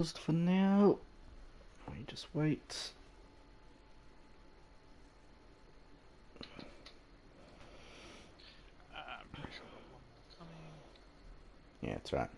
paused for now. Let me just wait. I'm pretty sure I've got one more coming. Yeah, that's right.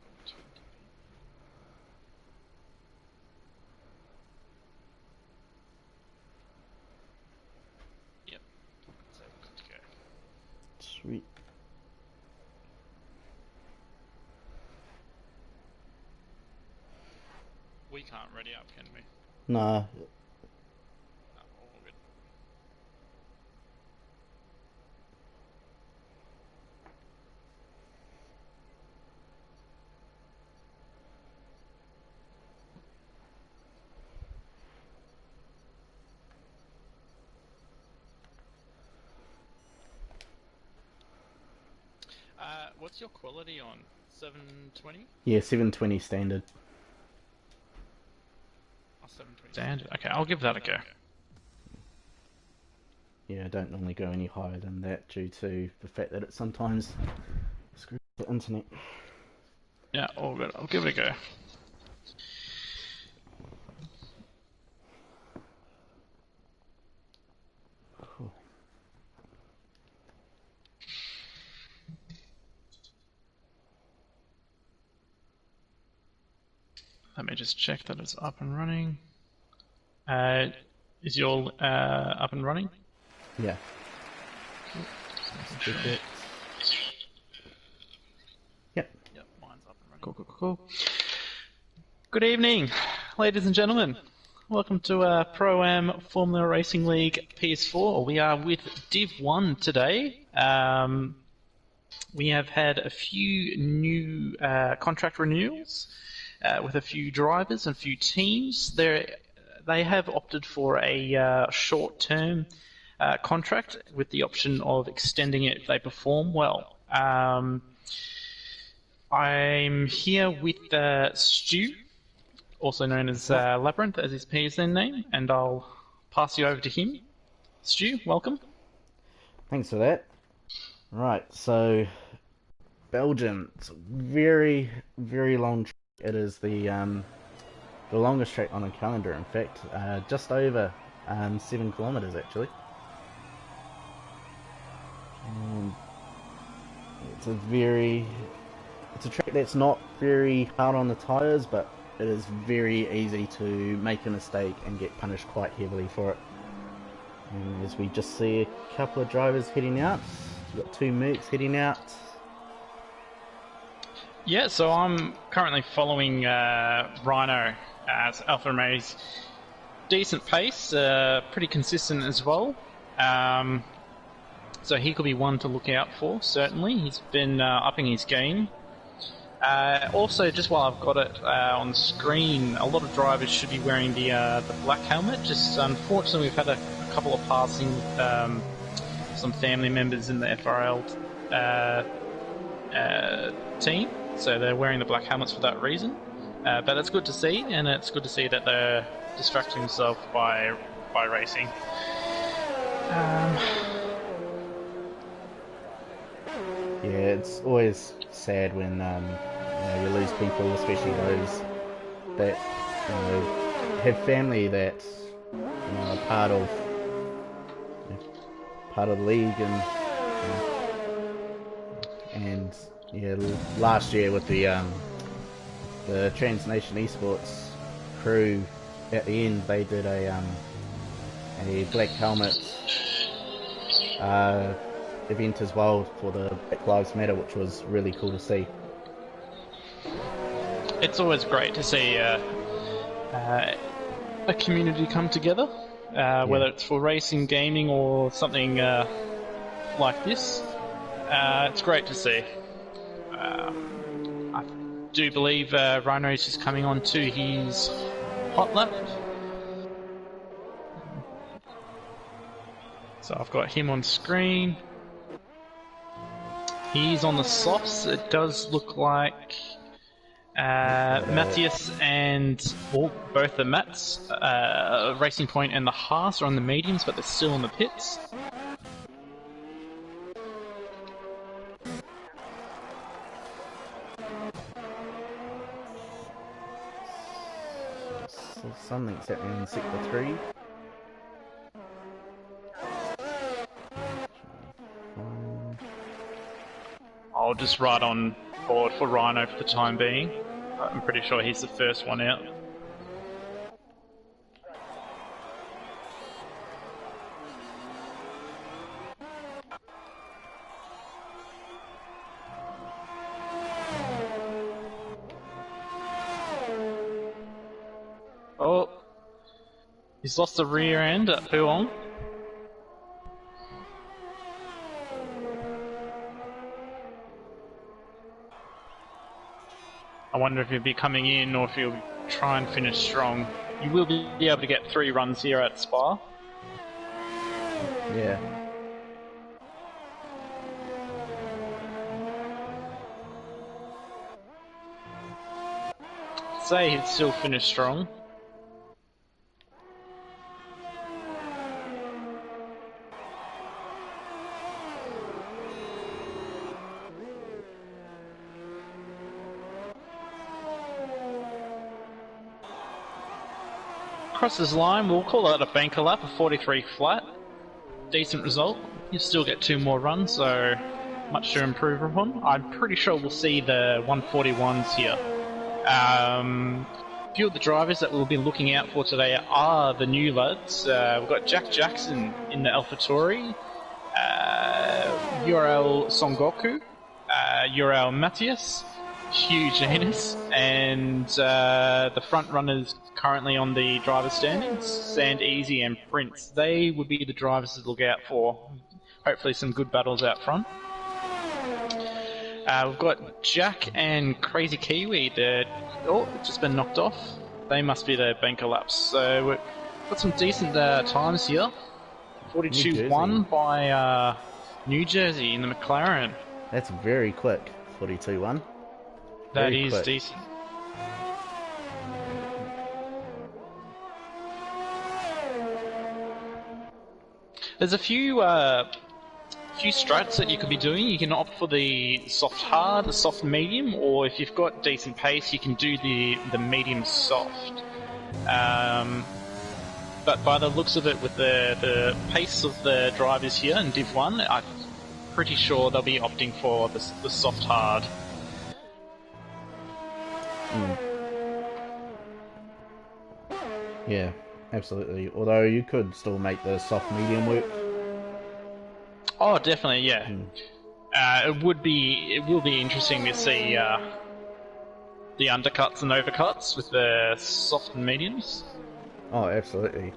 Got two coming. Yep. So good to go. Sweet. We can't ready up, can we? Nah, No, all good. What's your quality on? 720? yeah, 720 standard. Oh, 720 standard. Okay, I'll give that a go. Yeah, I don't normally go any higher than that due to the fact that it sometimes screws the internet. Yeah, all good. I'll give it a go. Cool. Let me just check that it's up and running. Is your up and running? Yeah. Sure. Check it. Yep. Yep, mine's up and running. Cool. Good evening, ladies and gentlemen. Welcome to Pro-Am Formula Racing League PS4. We are with Div 1 today. We have had a few new contract renewals with a few drivers and a few teams. They have opted for a short-term contract with the option of extending it if they perform well. I'm here with Stu, also known as Labyrinth, as his PSN name, and I'll pass you over to him. Stu, welcome. Thanks for that. Right, so Belgium. It's a very, very long track. It is the longest track on the calendar, in fact. Just over 7 kilometers actually. Um, it's it's a track that's not very hard on the tyres, but it is very easy to make a mistake and get punished quite heavily for it. And as we just see a couple of drivers heading out, we've got two Mercs heading out. Yeah, so I'm currently following Rhino as Alfa Romeo's decent pace, pretty consistent as well. So he could be one to look out for, certainly. He's been upping his game. Also, just while I've got it on the screen, a lot of drivers should be wearing the black helmet. Just unfortunately, we've had a couple of passing with some family members in the FRL team, so they're wearing the black helmets for that reason. But it's good to see, and it's good to see that they're distracting themselves by racing. Yeah, it's always sad when you lose people, especially those that have family that are part of the league, and yeah, last year with the Transnation Esports crew at the end, they did a Black Helmet event as well for the Black Lives Matter, which was really cool to see. It's always great to see a community come together, whether it's for racing, gaming, or something like this. It's great to see. I do believe Rhino's is coming on to his hot lap. So I've got him on screen. He's on the softs. It does look like Matthias and both the Mats, Racing Point and the Haas are on the mediums, but they're still in the pits. So something's happening in Sector 3. I'll just ride on board for Rhino for the time being. I'm pretty sure he's the first one out. Oh, he's lost the rear end at Huong. I wonder if he'll be coming in or if he'll try and finish strong. You will be able to get 3 runs here at Spa. Yeah. Say he'd still finish strong. Crosses line, we'll call that a banker lap, a 43 flat. Decent result. You still get 2 more runs, so much to improve upon. I'm pretty sure we'll see the 141s here. A few of the drivers that we'll be looking out for today are the new lads. We've got Jack Jackson in the AlphaTauri, URL Songoku, URL Matthias, huge anus, and the front runners currently on the driver's standings, Sand Easy and Prince. They would be the drivers to look out for. Hopefully some good battles out front. We've got Jack and Crazy Kiwi. It's just been knocked off. They must be the banker laps. So we've got some decent times here. 42-1 by New Jersey in the McLaren. That's very quick, 42-1. That is decent. There's a few strats that you could be doing. You can opt for the soft hard, the soft medium, or if you've got decent pace, you can do the medium soft. But by the looks of it, with the pace of the drivers here in Div 1, I'm pretty sure they'll be opting for the soft hard. Yeah, absolutely. Although you could still make the soft medium work. Oh, definitely, yeah. It will be interesting to see the undercuts and overcuts with the soft and mediums. Oh, absolutely.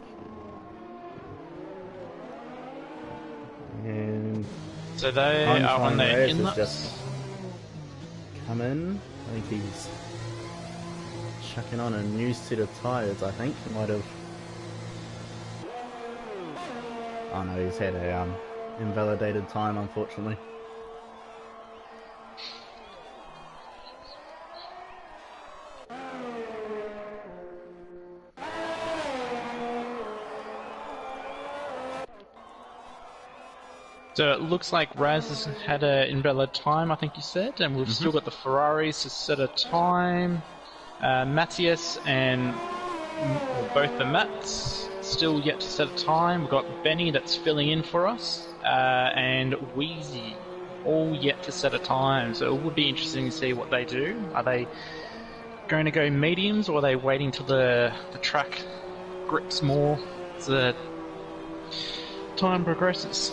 And so they are on their inlets. Just come in. I think he's chucking on a new set of tyres, I think. He might have... Oh no, he's had a invalidated time, unfortunately. So it looks like Raz has had an invalid time, I think you said, and we've still got the Ferraris to set a time. Matthias and both the Mats still yet to set a time. We've got Benny that's filling in for us, and Wheezy all yet to set a time. So it would be interesting to see what they do. Are they going to go mediums, or are they waiting till the track grips more as the time progresses?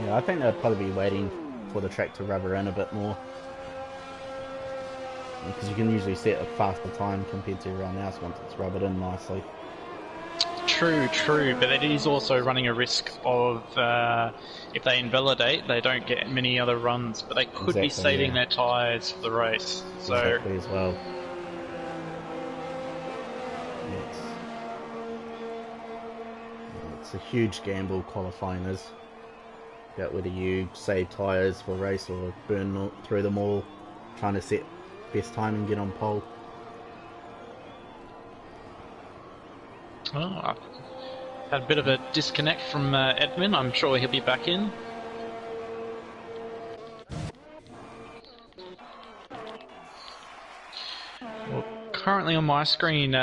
Yeah, I think they'd probably be waiting for the track to rubber in a bit more. Because you can usually set a faster time compared to everyone else once it's rubbered in nicely. True, but it is also running a risk of, if they invalidate, they don't get many other runs, but they could be saving their tyres for the race. So exactly as well. It's a huge gamble qualifying is. About whether you save tyres for a race or burn through them all, trying to set best time and get on pole. Oh, I've had a bit of a disconnect from Edmund. I'm sure he'll be back in. Well, currently on my screen,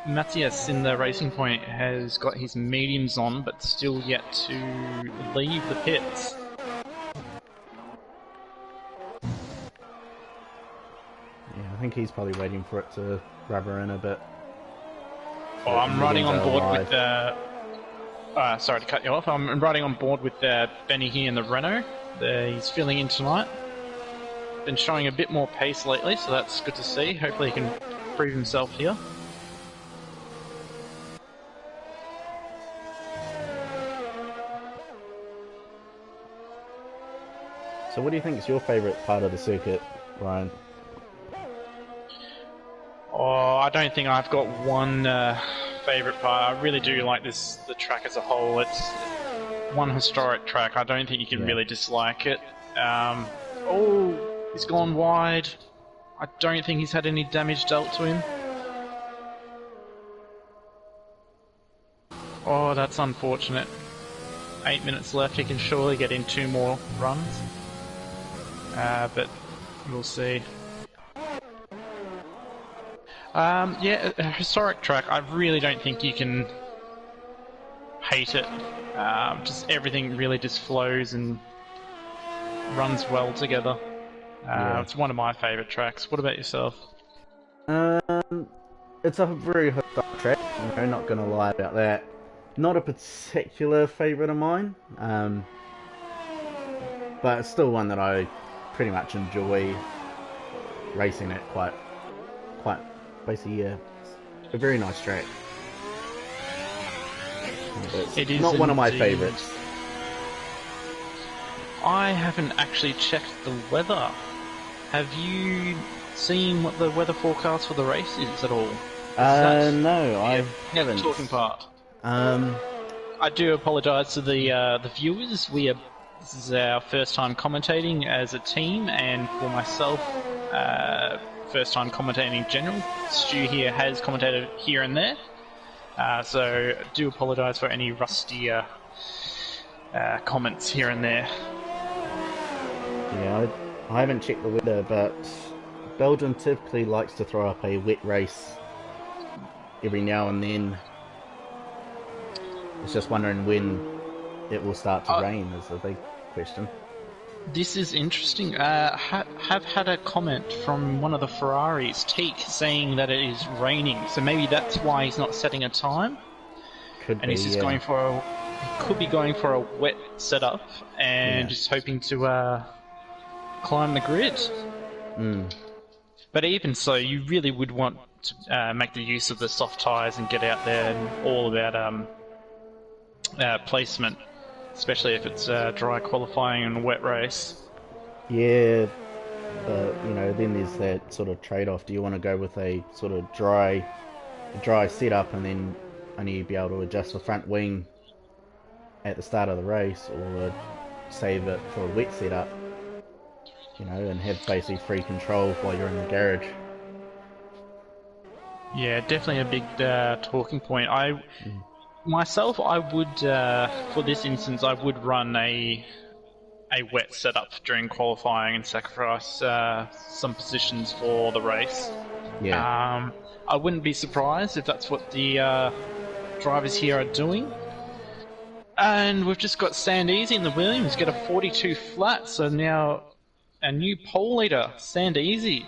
Matthias in the Racing Point has got his mediums on, but still yet to leave the pits. Yeah, I think he's probably waiting for it to rubber in a bit. Oh, I'm riding on board with sorry to cut you off. I'm riding on board with Benny here in the Renault. He's filling in tonight. Been showing a bit more pace lately, so that's good to see. Hopefully he can prove himself here. So what do you think is your favourite part of the circuit, Ryan? Oh, I don't think I've got one favourite part. I really do like the track as a whole. It's one historic track. I don't think you can really dislike it. Oh, he's gone wide. I don't think he's had any damage dealt to him. Oh, that's unfortunate. 8 minutes left. He can surely get in 2 more runs. But we'll see. Yeah, a historic track. I really don't think you can hate it. Just everything really just flows and runs well together. It's one of my favourite tracks. What about yourself? It's a very historic track. I'm not going to lie about that. Not a particular favourite of mine, but it's still one that I pretty much enjoy racing at quite basically a very nice track. It is not one of my favourites. I haven't actually checked the weather. Have you seen what the weather forecast for the race is at all? No, I haven't. Talking part. I do apologise to the viewers. This is our first time commentating as a team, and for myself, first time commentating in general. Stu here has commentated here and there, so do apologise for any rusty comments here and there. Yeah, I haven't checked the weather, but Belgium typically likes to throw up a wet race every now and then. I was just wondering when it will start to rain is a big question. This is interesting. Have had a comment from one of the Ferraris, Teak, saying that it is raining. So maybe that's why he's not setting a time. Could be, he's just going for could be going for a wet setup and just hoping to climb the grid. But even so, you really would want to make the use of the soft tyres and get out there and all about placement. Especially if it's dry qualifying and a wet race. Yeah, but then there's that sort of trade-off. Do you want to go with a sort of dry setup and then only be able to adjust the front wing at the start of the race, or save it for a wet setup, and have basically free control while you're in the garage? Yeah, definitely a big talking point. Myself, I would, for this instance, I would run a wet setup during qualifying and sacrifice some positions for the race. Yeah. I wouldn't be surprised if that's what the drivers here are doing. And we've just got Sand Easy in the Williams get a 42 flat, so now a new pole leader, Sand Easy,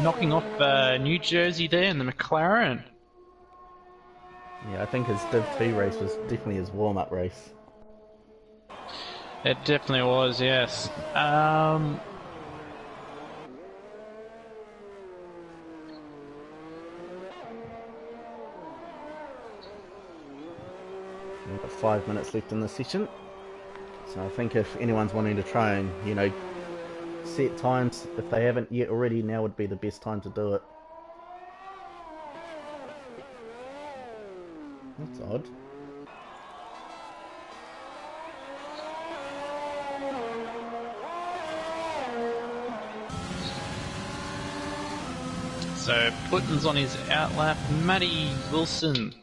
knocking off New Jersey there in the McLaren. Yeah, I think his Div 2 race was definitely his warm-up race. It definitely was, yes. We've got 5 minutes left in the session. So I think if anyone's wanting to try and, you know, set times, if they haven't yet already, now would be the best time to do it. That's odd. So Putten's on his outlap. Matty Wilson.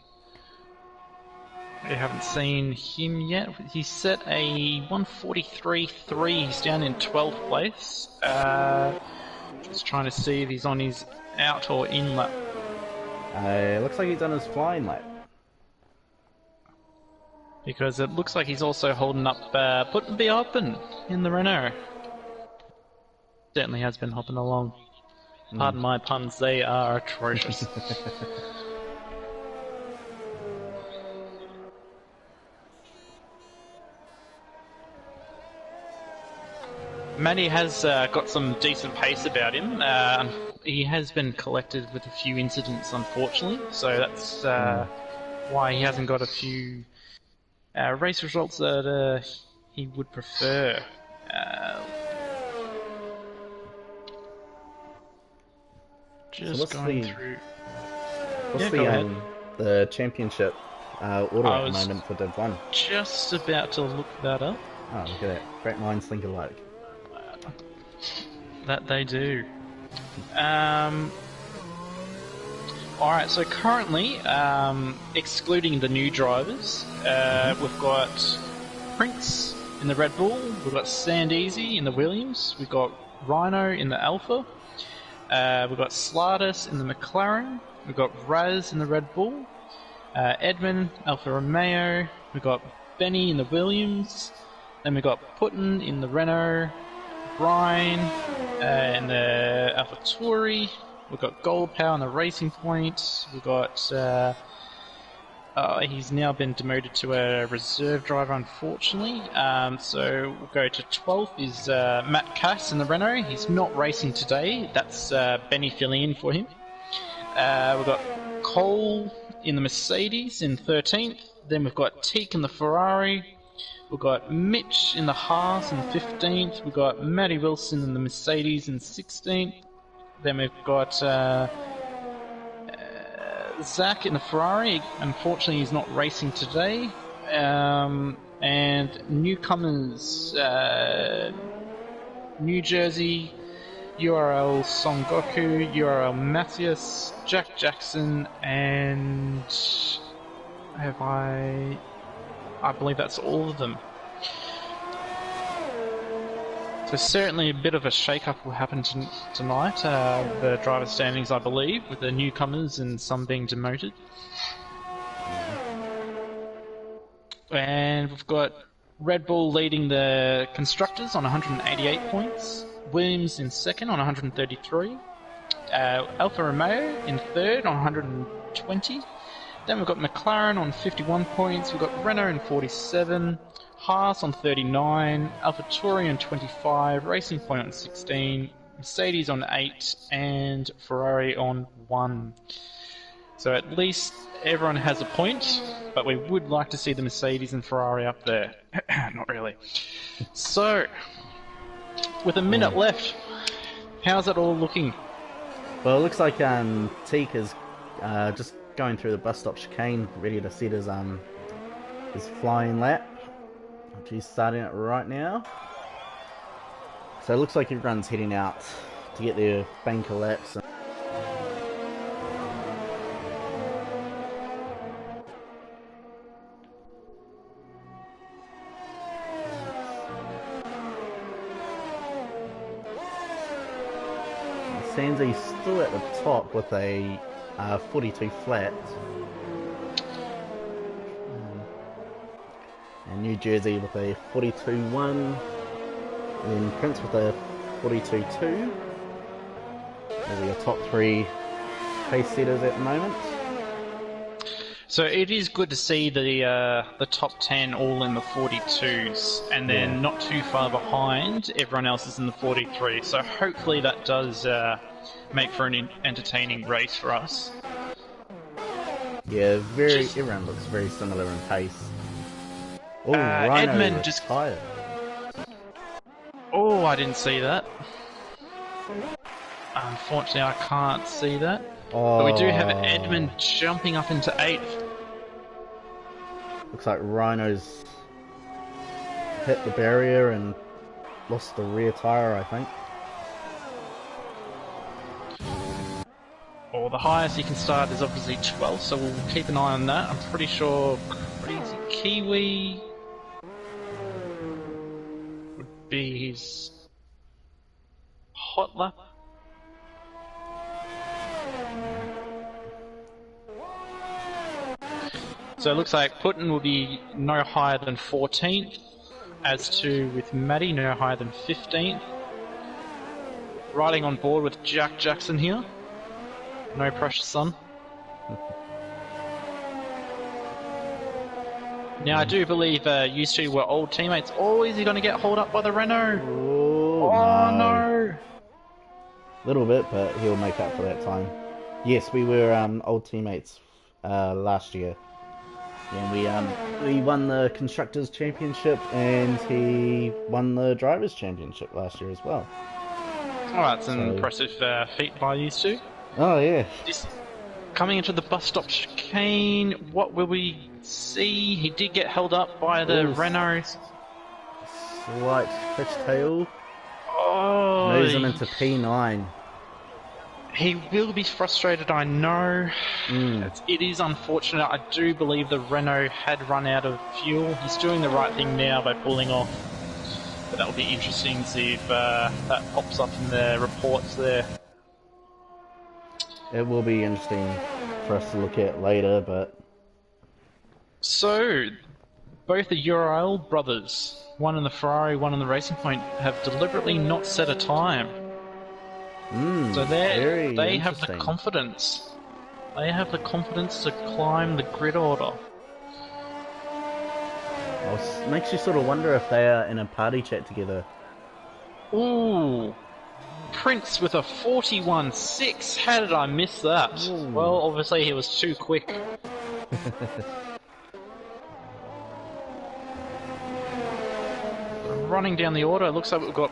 We haven't seen him yet. He set a 1:43.3. He's down in 12th place. Just trying to see if he's on his out or in lap. Looks like he's done his flying lap. Because it looks like he's also holding up Putten be hopping in the Renault. Certainly has been hopping along. Pardon my puns, they are atrocious. Matty has got some decent pace about him. He has been collected with a few incidents, unfortunately, so that's why he hasn't got a few race results that he would prefer. Just so going through. What's the championship order at the moment for Div 1? Just about to look that up. Oh, look at that. Great minds think alike. That they do. Alright, so currently, excluding the new drivers, we've got Prix in the Red Bull, we've got Sand Easy in the Williams, we've got Rhino in the Alpha, we've got Slardus in the McLaren, we've got Raz in the Red Bull, Edmund, Alfa Romeo, we've got Benny in the Williams, then we've got Putten in the Renault, Brian in the AlphaTauri, we've got Gold Power in the Racing Point, we've got he's now been demoted to a reserve driver, unfortunately. So we'll go to 12th is Matt Cass in the Renault. He's not racing today. That's Benny filling in for him. We've got Cole in the Mercedes in 13th. Then we've got Teak in the Ferrari. We've got Mitch in the Haas in 15th. We've got Matty Wilson in the Mercedes in 16th. Then we've got Zach in the Ferrari. Unfortunately, he's not racing today. And newcomers, New Jersey, URL Son Goku, URL Matthias, Jack Jackson, and I believe that's all of them. So certainly a bit of a shake-up will happen tonight. The driver standings, I believe, with the newcomers and some being demoted. And we've got Red Bull leading the constructors on 188 points. Williams in second on 133. Alfa Romeo in third on 120. Then we've got McLaren on 51 points. We've got Renault on 47. Haas on 39, AlphaTauri on 25, Racing Point on 16, Mercedes on 8, and Ferrari on 1. So at least everyone has a point, but we would like to see the Mercedes and Ferrari up there. Not really. So, with a minute left, how's it all looking? Well, it looks like Teak is just going through the bus stop chicane, ready to set his flying lap. He's starting it right now. So it looks like everyone's heading out to get their banker laps. Sansi's still at the top with a 42 flat. And New Jersey with a 42.1. And then Prince with a 42.2. Those are your top three pace setters at the moment. So it is good to see the top 10 all in the 42s, and then not too far behind, everyone else is in the 43. So hopefully that does make for an entertaining race for us. Yeah, everyone looks very similar in pace. Oh, Rhino Edmund retired. Oh, I didn't see that. Unfortunately, I can't see that. Oh. But we do have Edmund jumping up into 8th. Looks like Rhino's hit the barrier and lost the rear tyre, I think. Well, the highest he can start is obviously 12, so we'll keep an eye on that. I'm pretty sure Crazy Kiwi would be his hot lap. So it looks like Putin will be no higher than 14th, as to with Maddie, no higher than 15th. Riding on board with Jack Jackson here. No pressure, son. Now, I do believe you two were old teammates. Oh, is he going to get hauled up by the Renault? Oh, no. Little bit, but he'll make up for that time. Yes, we were old teammates last year. And we won the Constructors' Championship, and he won the Drivers' Championship last year as well. Oh, that's an impressive feat by these two. Oh, yeah. Coming into the bus stop chicane, what will we see? He did get held up by the Renault. Slight fishtail. Oh, moves him into P9. He will be frustrated, I know. It is unfortunate. I do believe the Renault had run out of fuel. He's doing the right thing now by pulling off. But that will be interesting to see if that pops up in the reports there. It will be interesting for us to look at later, but... So, both the URL brothers, one in the Ferrari, one in the Racing Point, have deliberately not set a time. So they have the confidence. They have the confidence to climb the grid order. Well, it makes you sort of wonder if they are in a party chat together. Ooh. Prince with a 41.6. How did I miss that? Ooh. Well, obviously he was too quick. Running down the order, it looks like we've got...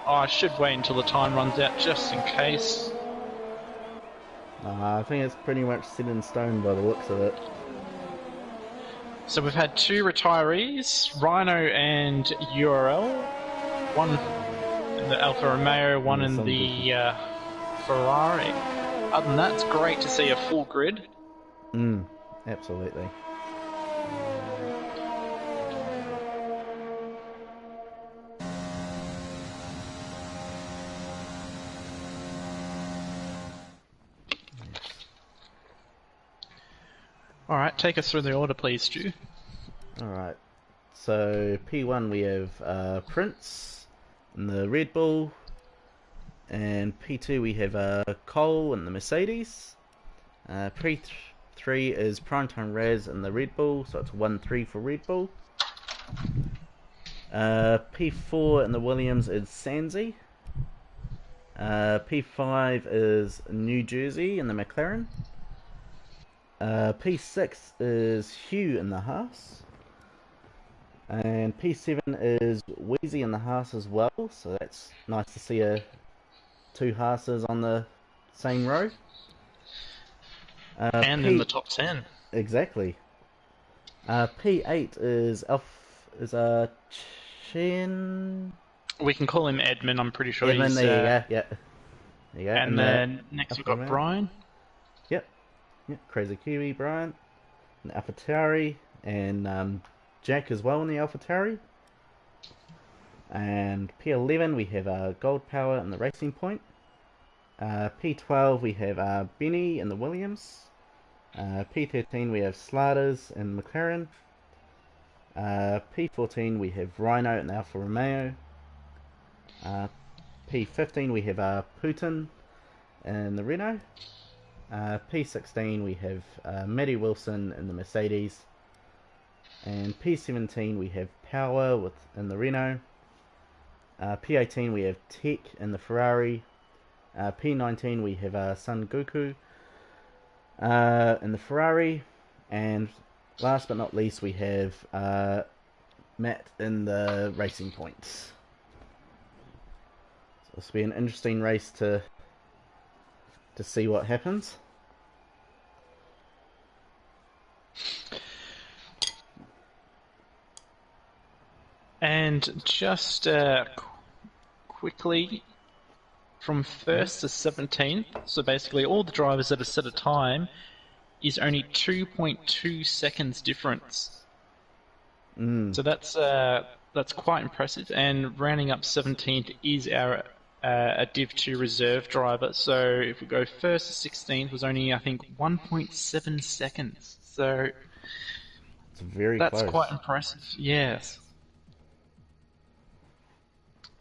Oh, I should wait until the time runs out just in case. I think it's pretty much set in stone by the looks of it. So we've had two retirees, Rhino and URL. One in the Alfa Romeo, one in the Ferrari. Other than that, it's great to see a full grid. Absolutely. Alright, take us through the order please, Stu. Alright, so P1 we have Prince in the Red Bull, and P2 we have Cole in the Mercedes. P3 is Primetime Raz in the Red Bull, so it's 1-3 for Red Bull. P4 in the Williams is Sansi. P5 is New Jersey in the McLaren. P6 is Hugh in the Haas. And P7 is Wheezy in the Haas as well, so that's nice to see two Haases on the same row. And in the top 10. Exactly. P8 is Chen... We can call him Edmund, I'm pretty sure Edmund, he's... there you go. And then next we've got Brian. Yep, Crazy Kiwi, Brian, and AlphaTauri, and Jack as well in the AlphaTauri. And P11 we have Gold Power in the Racing Point. P12 we have Benny in the Williams. P13 we have Slarders in McLaren. P14 we have Rhino in Alfa Romeo. P15 we have Putin in the Renault. P16 we have Matty Wilson in the Mercedes. And P17 we have Power in the Renault. P18 we have Tech in the Ferrari. P19 we have Sun Goku in the Ferrari. And last but not least we have Matt in the Racing Points. So this will be an interesting race to see what happens. And just quickly, from 1st to 17th, so basically all the drivers that have set a time is only 2.2 seconds difference. So that's quite impressive. And rounding up 17th is our a Div 2 reserve driver. So if we go 1st to 16th was only, I think, 1.7 seconds. So it's very that's close. quite impressive. Yes.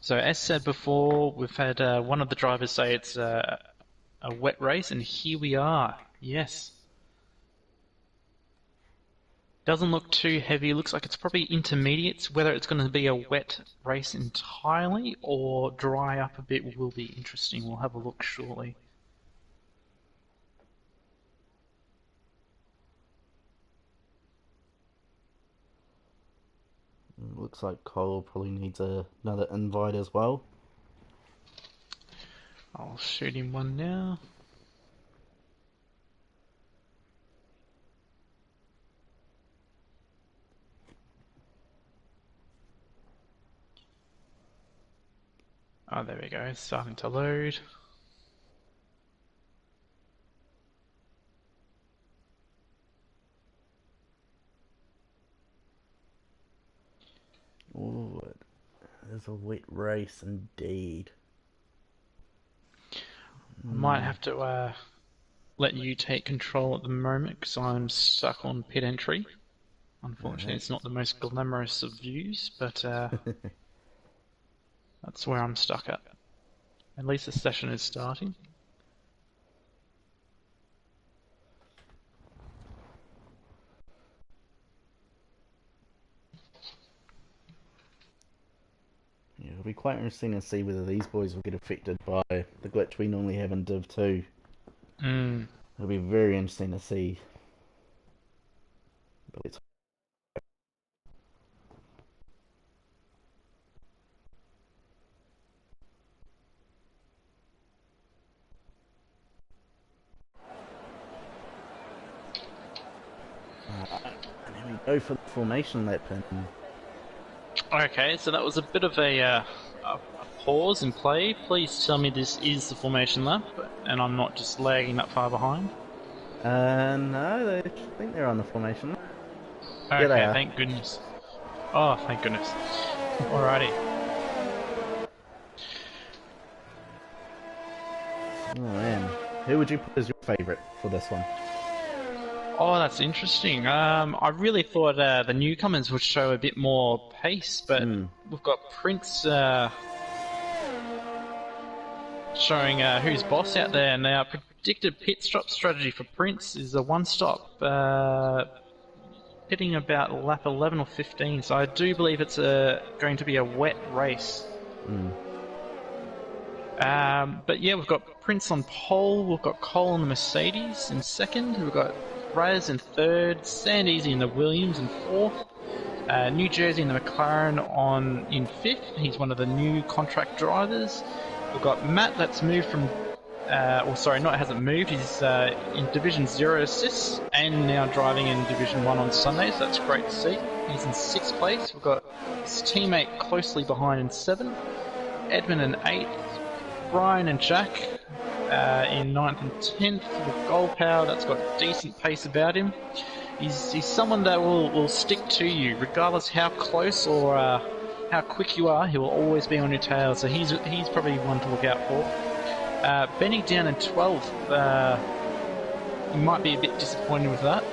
So as said before, we've had one of the drivers say it's a wet race, and here we are. Yes. Doesn't look too heavy. Looks like it's probably intermediates. Whether it's going to be a wet race entirely or dry up a bit will be interesting. We'll have a look shortly. Looks like Cole probably needs another invite as well. I'll shoot him one now. Oh, there we go. It's starting to load. Oh, it is a wet race indeed. I might have to let you take control at the moment because I'm stuck on pit entry. Unfortunately, it's not the most glamorous of views, but that's where I'm stuck at. At least the session is starting. Yeah, it'll be quite interesting to see whether these boys will get affected by the glitch we normally have in Div 2. It'll be very interesting to see. But let's... and then we go for the formation lap in. Okay, so that was a bit of a pause in play. Please tell me this is the formation lap, and I'm not just lagging that far behind. No, I think they're on the formation lap. Okay, Yeah, they are. thank goodness. Oh, thank goodness. Alrighty. Oh man, who would you put as your favourite for this one? Oh, that's interesting. I really thought the newcomers would show a bit more pace, but we've got Prince showing who's boss out there, and our predicted pit stop strategy for Prince is a one-stop, pitting about lap 11 or 15, so I do believe it's going to be a wet race. But yeah, we've got Prince on pole, we've got Cole in the Mercedes in second, we've got Raz in third, Sandeasy in the Williams in fourth, New Jersey in the McLaren in fifth. He's one of the new contract drivers. We've got Matt that's moved from, hasn't moved. He's in Division 0 assists and now driving in Division 1 on Sundays. So that's great to see. He's in sixth place. We've got his teammate closely behind in seventh, Edmund in eighth, Brian and Jack in 9th and 10th with Gold Power. That's got decent pace about him. He's someone that will stick to you regardless how close or how quick you are. He will always be on your tail, so he's probably one to look out for. Benny down in 12th. You might be a bit disappointed with that.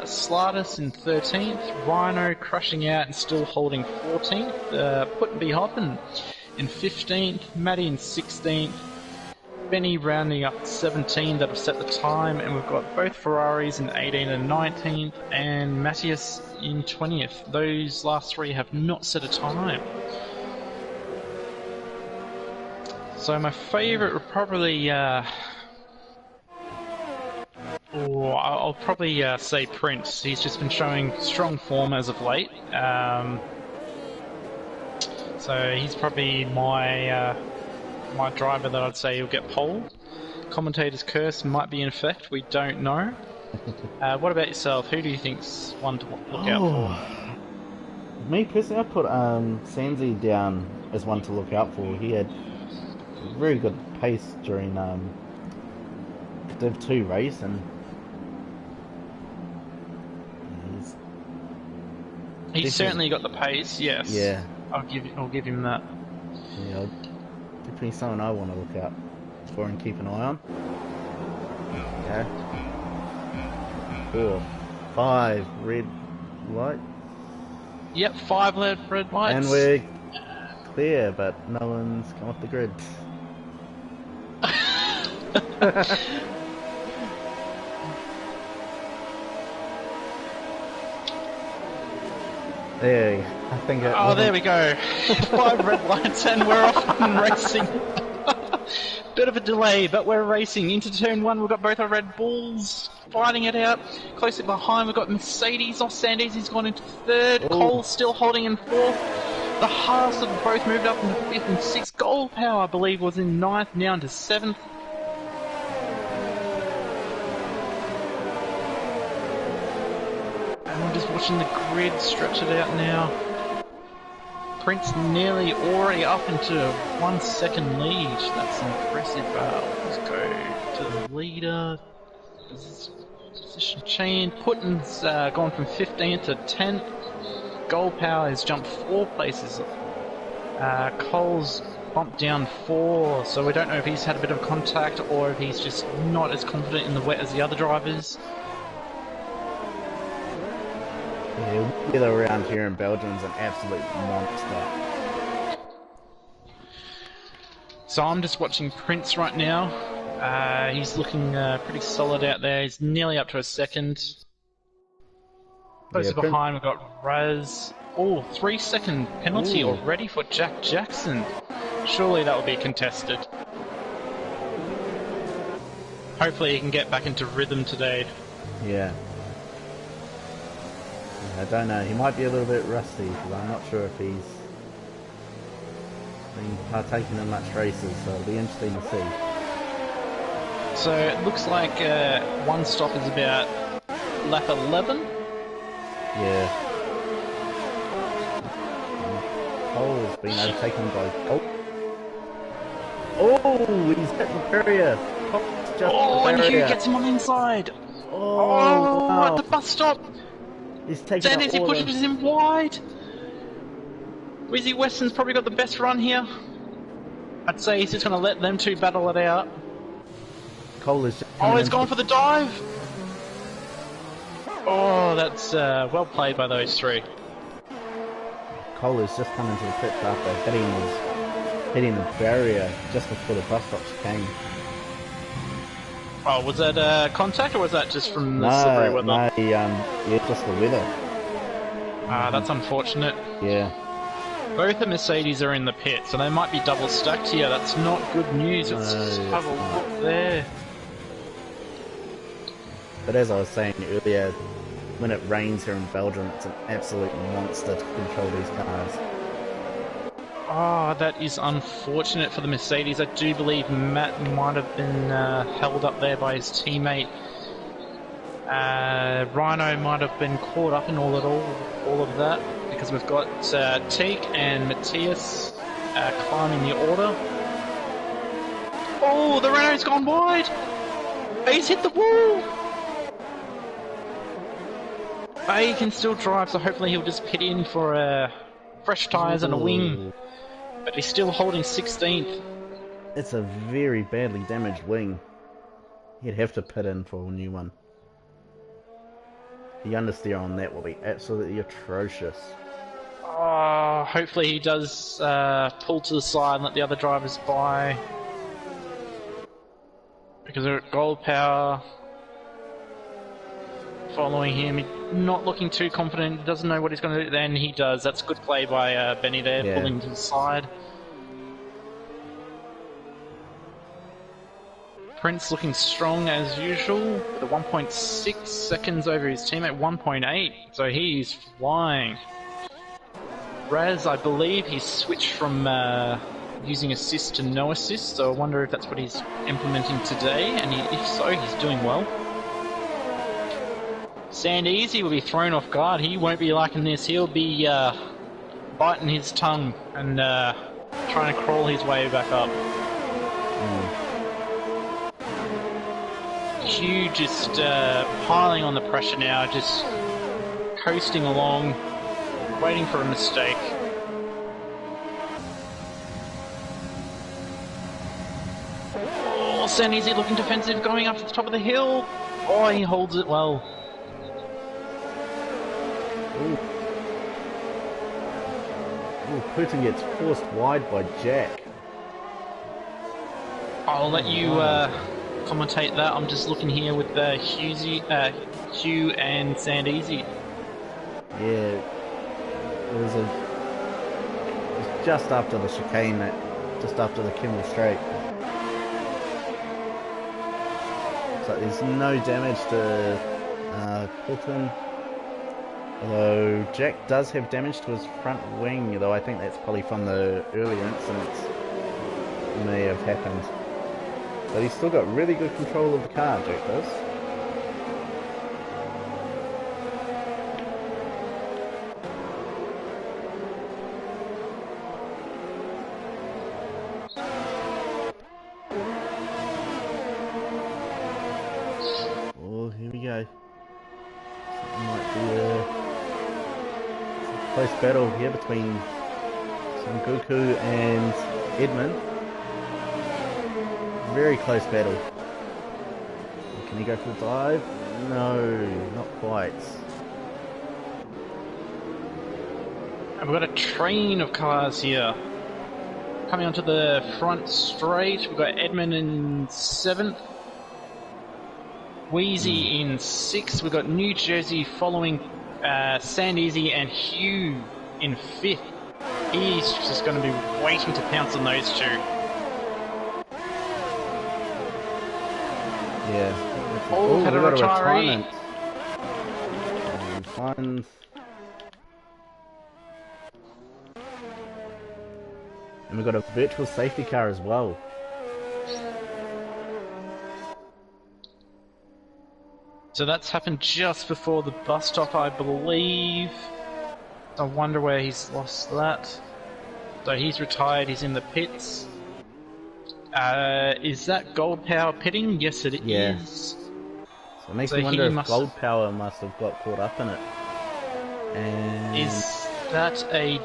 Slatus in 13th. Rhino crushing out and still holding 14th. Put and be hopping in 15th. Matty in 16th. Benny rounding up 17 that have set the time, and we've got both Ferraris in 18 and 19th, and Matthias in 20th. Those last three have not set a time. So my favourite would probably, I'll probably say Prince. He's just been showing strong form as of late. So he's probably my driver that I'd say he'll get pole. Commentator's curse might be in effect, we don't know. What about yourself? Who do you think's one to look out for? Me personally, I'd put Sansi down as one to look out for. He had very good pace during Div 2 race, and he's certainly got the pace, yes. Yeah. I'll give him that. Yeah, definitely someone I want to look out for and keep an eye on. Okay. 4, 5 red light. Yep, 5 red lights. And we're clear, but no one's come off the grid. There, I think it. Oh, there we go. 5 red lights, and we're off and racing. Bit of a delay, but we're racing into turn 1. We've got both our Red Bulls fighting it out. Closely behind, we've got Mercedes off Sandys. He's gone into 3rd. Cole's still holding in 4th. The Haas have both moved up into 5th and 6th. Gold Power, I believe, was in 9th, now into 7th. And we're just watching the grid stretch it out now. Prince nearly already up into a 1 second lead. That's impressive. Let's go to the leader. Position change. Putten's gone from 15th to 10th. Gold Power has jumped 4 places. Cole's bumped down 4, so we don't know if he's had a bit of contact or if he's just not as confident in the wet as the other drivers. Yeah, weather around here in Belgium's an absolute monster. So I'm just watching Prince right now. He's looking pretty solid out there. He's nearly up to a 2nd. Closer behind, we've got Raz. Oh, 3-second penalty already for Jack Jackson. Surely that will be contested. Hopefully he can get back into rhythm today. Yeah. I don't know, he might be a little bit rusty, because I'm not sure if he's been partaking in much races, so it'll be interesting to see. So it looks like one stop is about lap 11. Yeah. Cole's been overtaken by... Oh, he's hit the barrier. And Hugh gets him on the inside. Oh, wow. At the bus stop. He's taking Sanders, he pushes him wide. Wizzy Weston's probably got the best run here. I'd say he's just going to let them two battle it out. Cole is just he's gone for the dive. Oh, that's well played by those three. Cole is just coming to the pits after hitting the barrier just before the bus stops came. Oh, was that contact, or was that just from the slippery weather? No, yeah, just the weather. That's unfortunate. Yeah. Both the Mercedes are in the pit, so they might be double stacked here. That's not good news. Let's just have a look there. But as I was saying earlier, when it rains here in Belgium, it's an absolute monster to control these cars. Oh, that is unfortunate for the Mercedes. I do believe Matt might have been held up there by his teammate. Rhino might have been caught up in all of that, because we've got Teak and Matthias climbing the order. Oh, the Renault's gone wide! He's hit the wall! He can still drive, so hopefully he'll just pit in for fresh tyres and a wing. But he's still holding 16th. It's a very badly damaged wing. He'd have to pit in for a new one. The understeer on that will be absolutely atrocious. Hopefully he does pull to the side and let the other drivers by. Because they're at gold power. Following him, not looking too confident, doesn't know what he's going to do. Then he does. That's good play by Benny there, Yeah. pulling to the side. Prince looking strong as usual, with a 1.6 seconds over his teammate, 1.8, so he's flying. Raz, I believe he's switched from using assist to no assist, so I wonder if that's what he's implementing today, and if so, he's doing well. Sand Easy will be thrown off guard. He won't be liking this. He'll be biting his tongue and trying to crawl his way back up. Hugh just piling on the pressure now, just coasting along, waiting for a mistake. Oh, Sand Easy looking defensive, going up to the top of the hill. Oh, he holds it well. Ooh, Putin gets forced wide by Jack. I'll let you commentate that. I'm just looking here with Hugh and Sand Easy. Yeah, it was just after the chicane, just after the Kimmel Straight. So there's no damage to Putin. Although Jack does have damage to his front wing, though I think that's probably from the earlier incidents that may have happened. But he's still got really good control of the car, Jack does. Oh, here we go. It might be a close battle here between Sengoku and Edmund. Very close battle. Can he go for the dive? No, not quite. And we've got a train of cars here. Coming onto the front straight, we've got Edmund in 7th. Wheezy in 6th. We've got New Jersey following Sand Easy and Hugh in 5th. He's just going to be waiting to pounce on those two. Yeah. Oh, had a we've got retiree. And find... And we've got a virtual safety car as well. So that's happened just before the bus stop, I believe. I wonder where he's lost that. So he's retired, he's in the pits. Is that Gold Power pitting? Yes, it Yeah. is. So it makes So me wonder he if Gold Power must have got caught up in it. And Is that a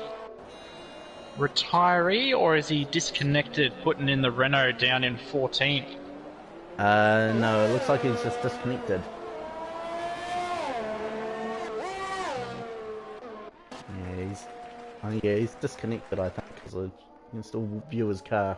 retiree, or is he disconnected, putting in the Renault down in 14th? no, it looks like he's just disconnected. Yeah, he's disconnected, I think, because you can still view his car.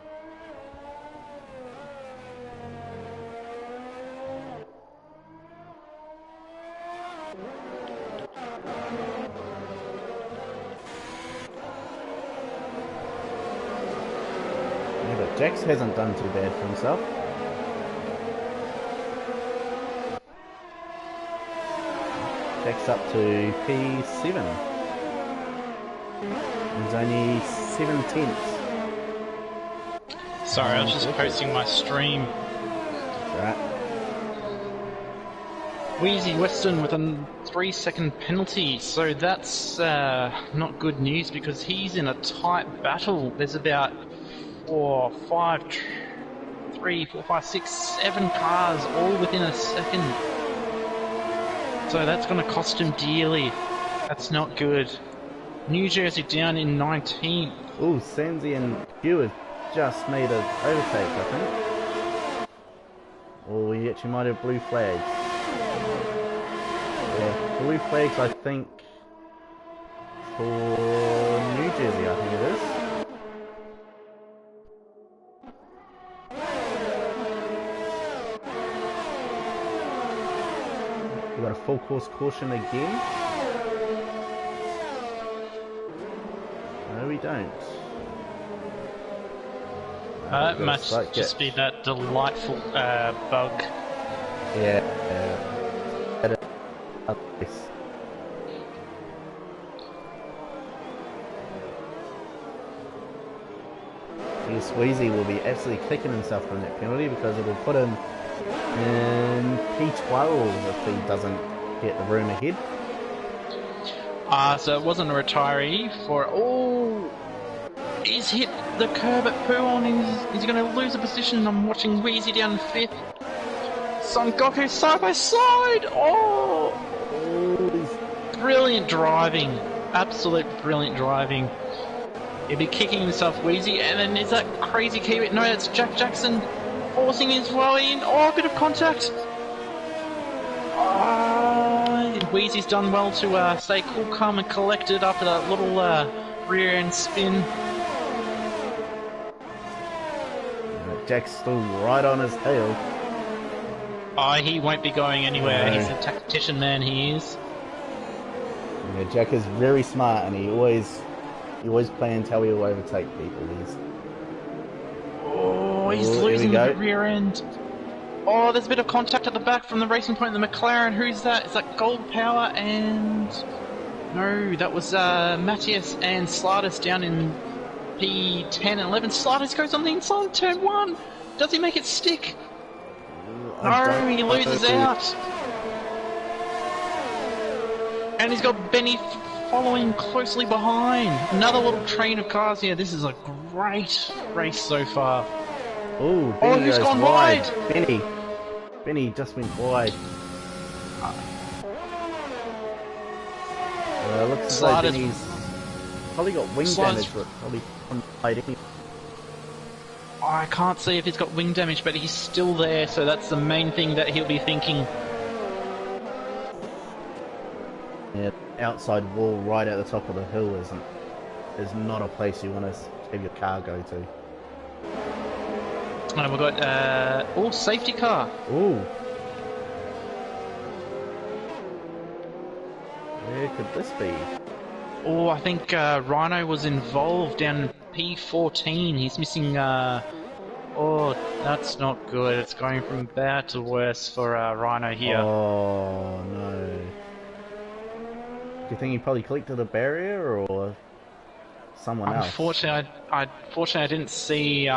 Yeah, but Jax hasn't done too bad for himself. Jax up to P7. He's only 17th. Sorry, I was just posting my stream. Right. Wheezy Weston with a 3-second penalty, so that's not good news because he's in a tight battle. There's about 4, 5, 3, 4, 5, 6, 7 cars all within a second. So that's going to cost him dearly. That's not good. New Jersey down in 19th. Ooh, Sandsy and Hugh just made an overtake, I think. Or we actually might have blue flags. Yeah, blue flags, I think, for New Jersey, I think it is. We got a full course caution again. No, we don't. It must just be that delightful bug. Yeah. Sweezy will be absolutely kicking himself from that penalty because it will put him in P12 if he doesn't get the room ahead. So it wasn't a retiree for... Oh! He's hit the curb at Puon. He's going to lose a position. I'm watching Wheezy down in 5th. Son Goku side by side! Oh! Brilliant driving. Absolute brilliant driving. He'll be kicking himself, Wheezy, and then is that crazy Kiwi? No, it's Jack Jackson forcing his way in. Oh, a bit of contact. Oh, Wheezy's done well to stay cool, calm, and collected after that little rear end spin. Jack's still right on his tail. Oh, he won't be going anywhere. No. He's a tactician, man. He is. Yeah, Jack is very smart, and he always plans how he'll overtake people. He's losing the rear end. Oh, there's a bit of contact at the back from the racing point of the McLaren. Who's that? Is that Gold Power and... No, that was Matthias and Slatus down in P10 and 11. Slatus goes on the inside of turn 1. Does he make it stick? No, he loses out. And he's got Benny following closely behind. Another little train of cars here. This is a great race so far. Oh, who's gone wide? Benny just went wide. Looks as though Benny's probably got wing damage, but probably wide. I can't see if he's got wing damage, but he's still there, so that's the main thing that he'll be thinking. Yeah, outside wall right at the top of the hill is not a place you want to have your car go to. And we've got safety car. Ooh. Where could this be? Oh, I think Rhino was involved down P14. He's missing. Oh, that's not good. It's going from bad to worse for Rhino here. Oh no. Do you think he probably collected a barrier or someone else? Unfortunately, I didn't see.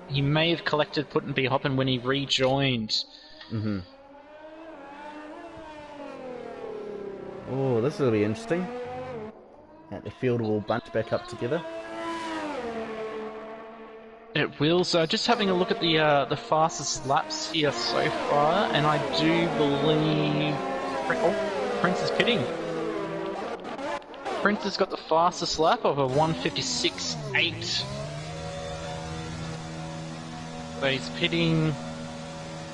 He may have collected Put and Be Hoppin' when he rejoined. Mm-hmm. Oh, this will be interesting. And the field will bunch back up together. It will. So just having a look at the fastest laps here so far, and I do believe Prince is pitting. Prince has got the fastest lap of a 1:56.8. So he's pitting.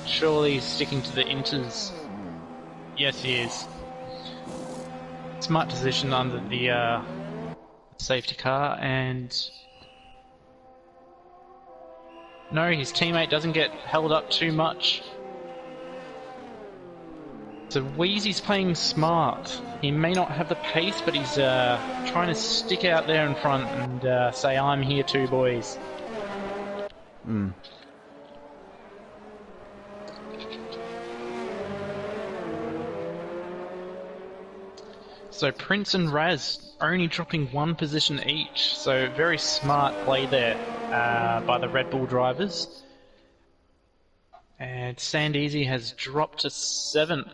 Surely he's sticking to the inters. Yes, he is. Smart position under the safety car, and no, his teammate doesn't get held up too much. So Wheezy's playing smart. He may not have the pace, but he's trying to stick out there in front and say, "I'm here too, boys." Hmm. So Prince and Raz only dropping one position each, so very smart play there by the Red Bull drivers. And Sandeezy has dropped to 7th.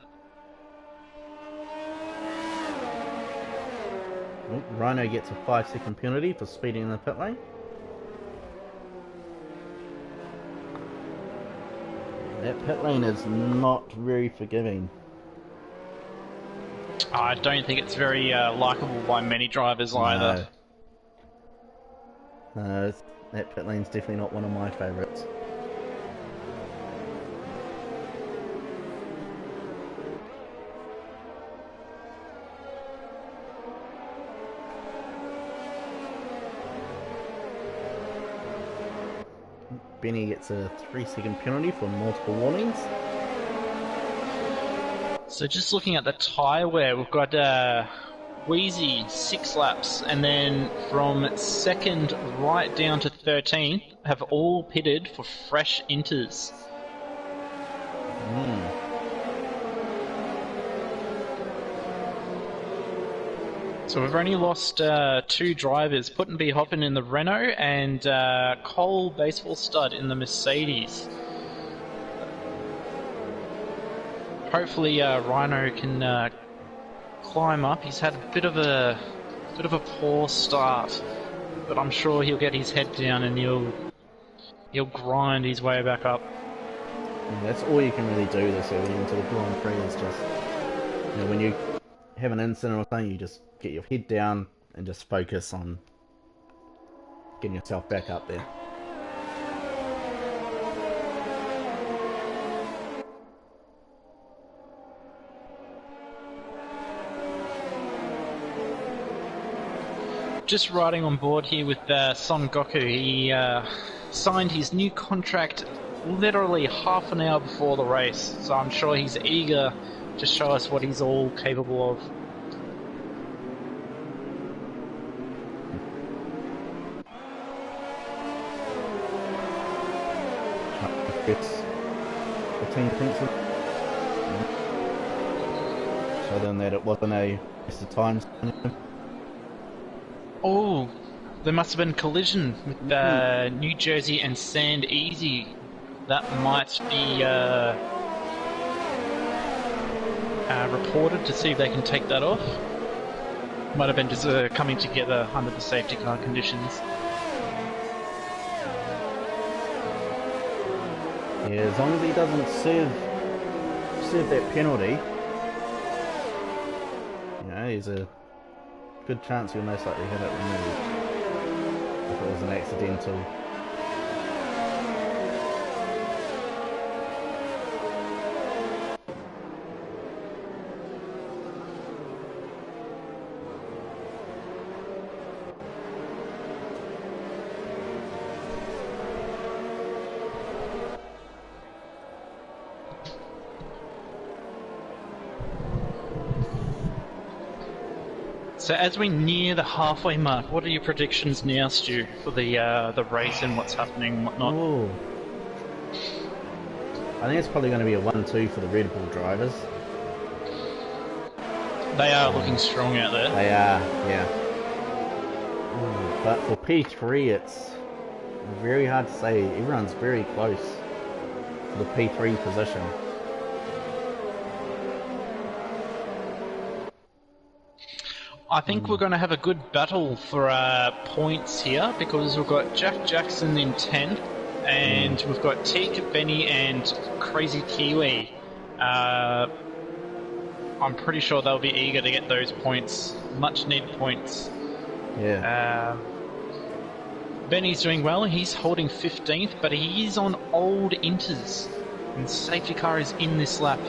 Oh, Rhino gets a 5-second penalty for speeding in the pit lane. That pit lane is not very forgiving. I don't think it's very likable by many drivers either. No, That pit lane's definitely not one of my favourites. Benny gets a 3-second penalty for multiple warnings. So just looking at the tyre wear, we've got Wheezy 6 laps, and then from 2nd right down to 13th have all pitted for fresh inters. So we've only lost 2 drivers, Puttenby Hoppen in the Renault and Cole Baseball Stud in the Mercedes. Hopefully Rhino can climb up. He's had a bit of a poor start, but I'm sure he'll get his head down and he'll grind his way back up. Yeah, that's all you can really do this early into the Grand Prix is just, you know, when you have an incident or something, you just get your head down and just focus on getting yourself back up there. Just riding on board here with Son Goku. He signed his new contract literally half an hour before the race, so I'm sure he's eager to show us what he's all capable of. The team thinks it. Show them that it wasn't a waste of time. Oh, there must have been collision with New Jersey and Sand Easy. That might be reported to see if they can take that off. Might have been just coming together under the safety car conditions. Yeah, as long as he doesn't serve that penalty, you know, there's a good chance he'll most likely have it removed if it was an accidental. So as we near the halfway mark, what are your predictions now, Stu, for the race and what's happening and whatnot? Ooh. I think it's probably going to be a 1-2 for the Red Bull drivers. They are looking strong out there. They are, yeah. Ooh, but for P3, it's very hard to say. Everyone's very close for the P3 position. I think we're going to have a good battle for points here because we've got Jack Jackson in 10th and we've got Teak, Benny and Crazy Kiwi. I'm pretty sure they'll be eager to get those points, much needed points. Yeah. Benny's doing well, he's holding 15th, but he is on old inters and safety car is in this lap.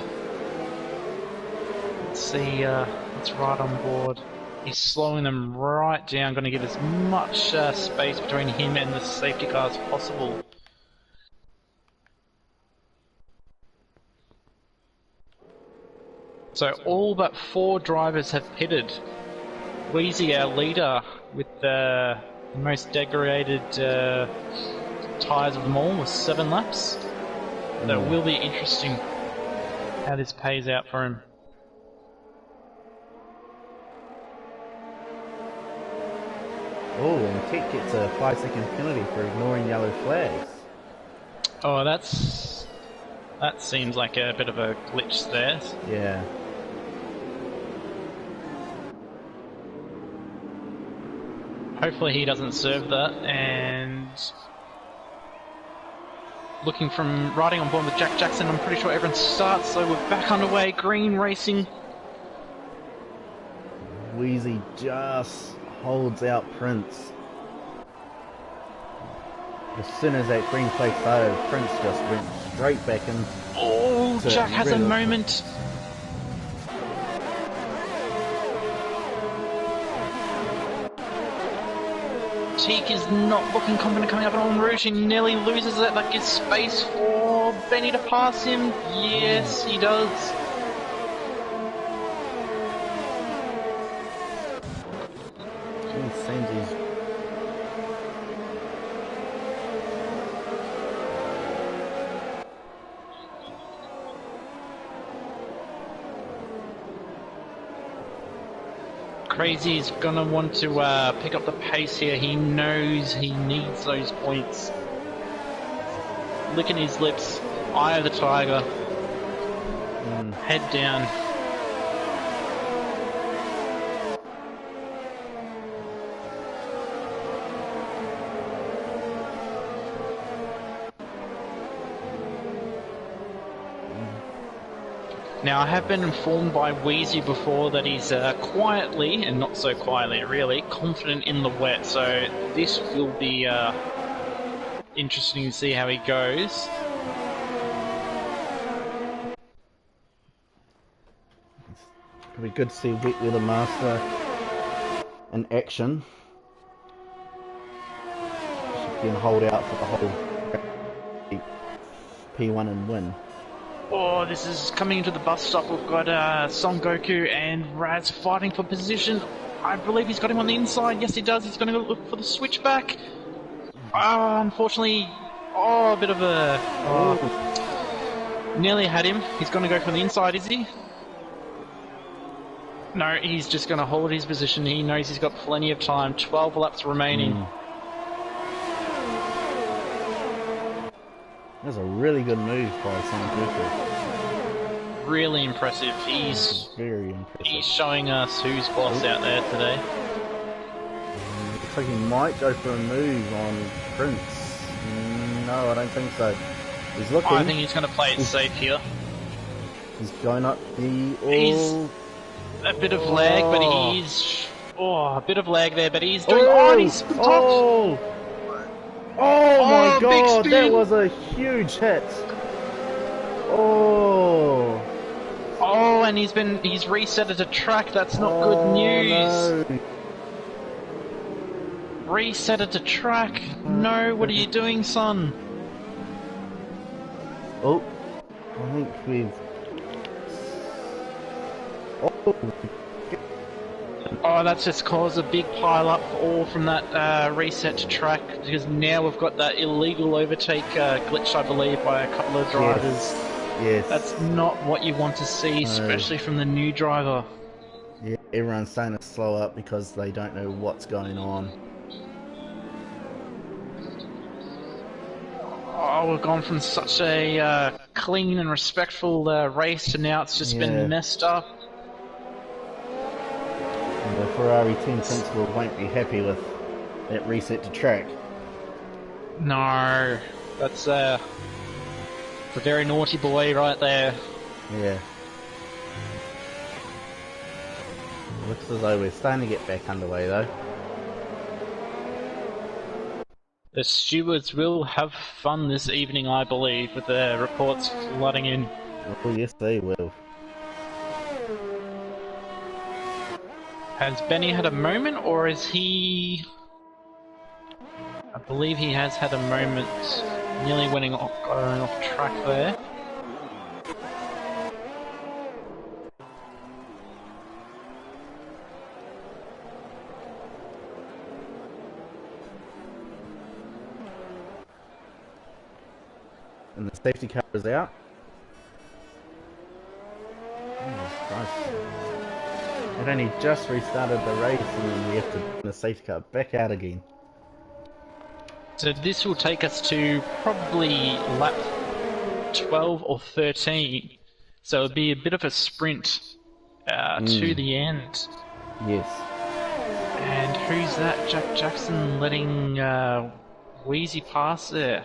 Let's see, let's ride on board. He's slowing them right down, going to give as much space between him and the safety car as possible. So all but 4 drivers have pitted. Wheezy, our leader, with the most degraded tyres of them all, with 7 laps. So it will be interesting how this pays out for him. Oh, and Teak gets a 5-second penalty for ignoring yellow flags. Oh, that seems like a bit of a glitch there. Yeah. Hopefully he doesn't serve that, and looking from riding on board with Jack Jackson, I'm pretty sure everyone starts, so we're back underway, green racing. Wheezy just holds out Prince. As soon as that green flag started, Prince just went straight back in. Oh, Jack has a moment. Teak is not looking confident coming up on route. He nearly loses it. That gives space for Benny to pass him. Yes, he does. Geez, Sandy's... Crazy's gonna want to pick up the pace here. He knows he needs those points. Licking his lips, eye of the tiger, head down. Now, I have been informed by Wheezy before that he's quietly, and not so quietly really, confident in the wet, so this will be interesting to see how he goes. It'll be good to see Wet Weather Master in action. She can hold out for the whole P1 and win. Oh, this is coming into the bus stop. We've got Son Goku and Raz fighting for position. I believe he's got him on the inside. Yes, he does. He's going to look for the switchback. Unfortunately, a bit of a... nearly had him. He's going to go from the inside, is he? No, he's just going to hold his position. He knows he's got plenty of time. 12 laps remaining. That's a really good move by Son Goku. Really impressive. He's very impressive. He's showing us who's boss out there today. Looks like he might go for a move on Prince. No, I don't think so. He's looking. I think he's going to play it safe here. He's going up the... He's a bit of lag, but he's... a bit of lag there, but he's doing... he's Oh my god, that was a huge hit. And he's reset it to track. That's not good news. No. Reset it to track. No, what are you doing, son? I think we've... That's just caused a big pile up all from that reset to track, because now we've got that illegal overtake glitch, I believe, by a couple of drivers. Yes. That's not what you want to see, especially from the new driver. Yeah, everyone's starting to slow up because they don't know what's going on. We've gone from such a clean and respectful race to now it's just been messed up. And the Ferrari team principal won't be happy with that reset to track. No, that's a very naughty boy right there. Yeah. Looks as though we're starting to get back underway though. The stewards will have fun this evening, I believe, with the reports flooding in. Oh yes, they will. Has Benny had a moment, or is he... I believe he has had a moment, nearly going off track there. And the safety car is out. Oh, Christ. It only just restarted the race and then we have to bring the safety car back out again. So this will take us to probably lap 12 or 13. So it'll be a bit of a sprint to the end. Yes. And who's that? Jack Jackson letting Wheezy pass there.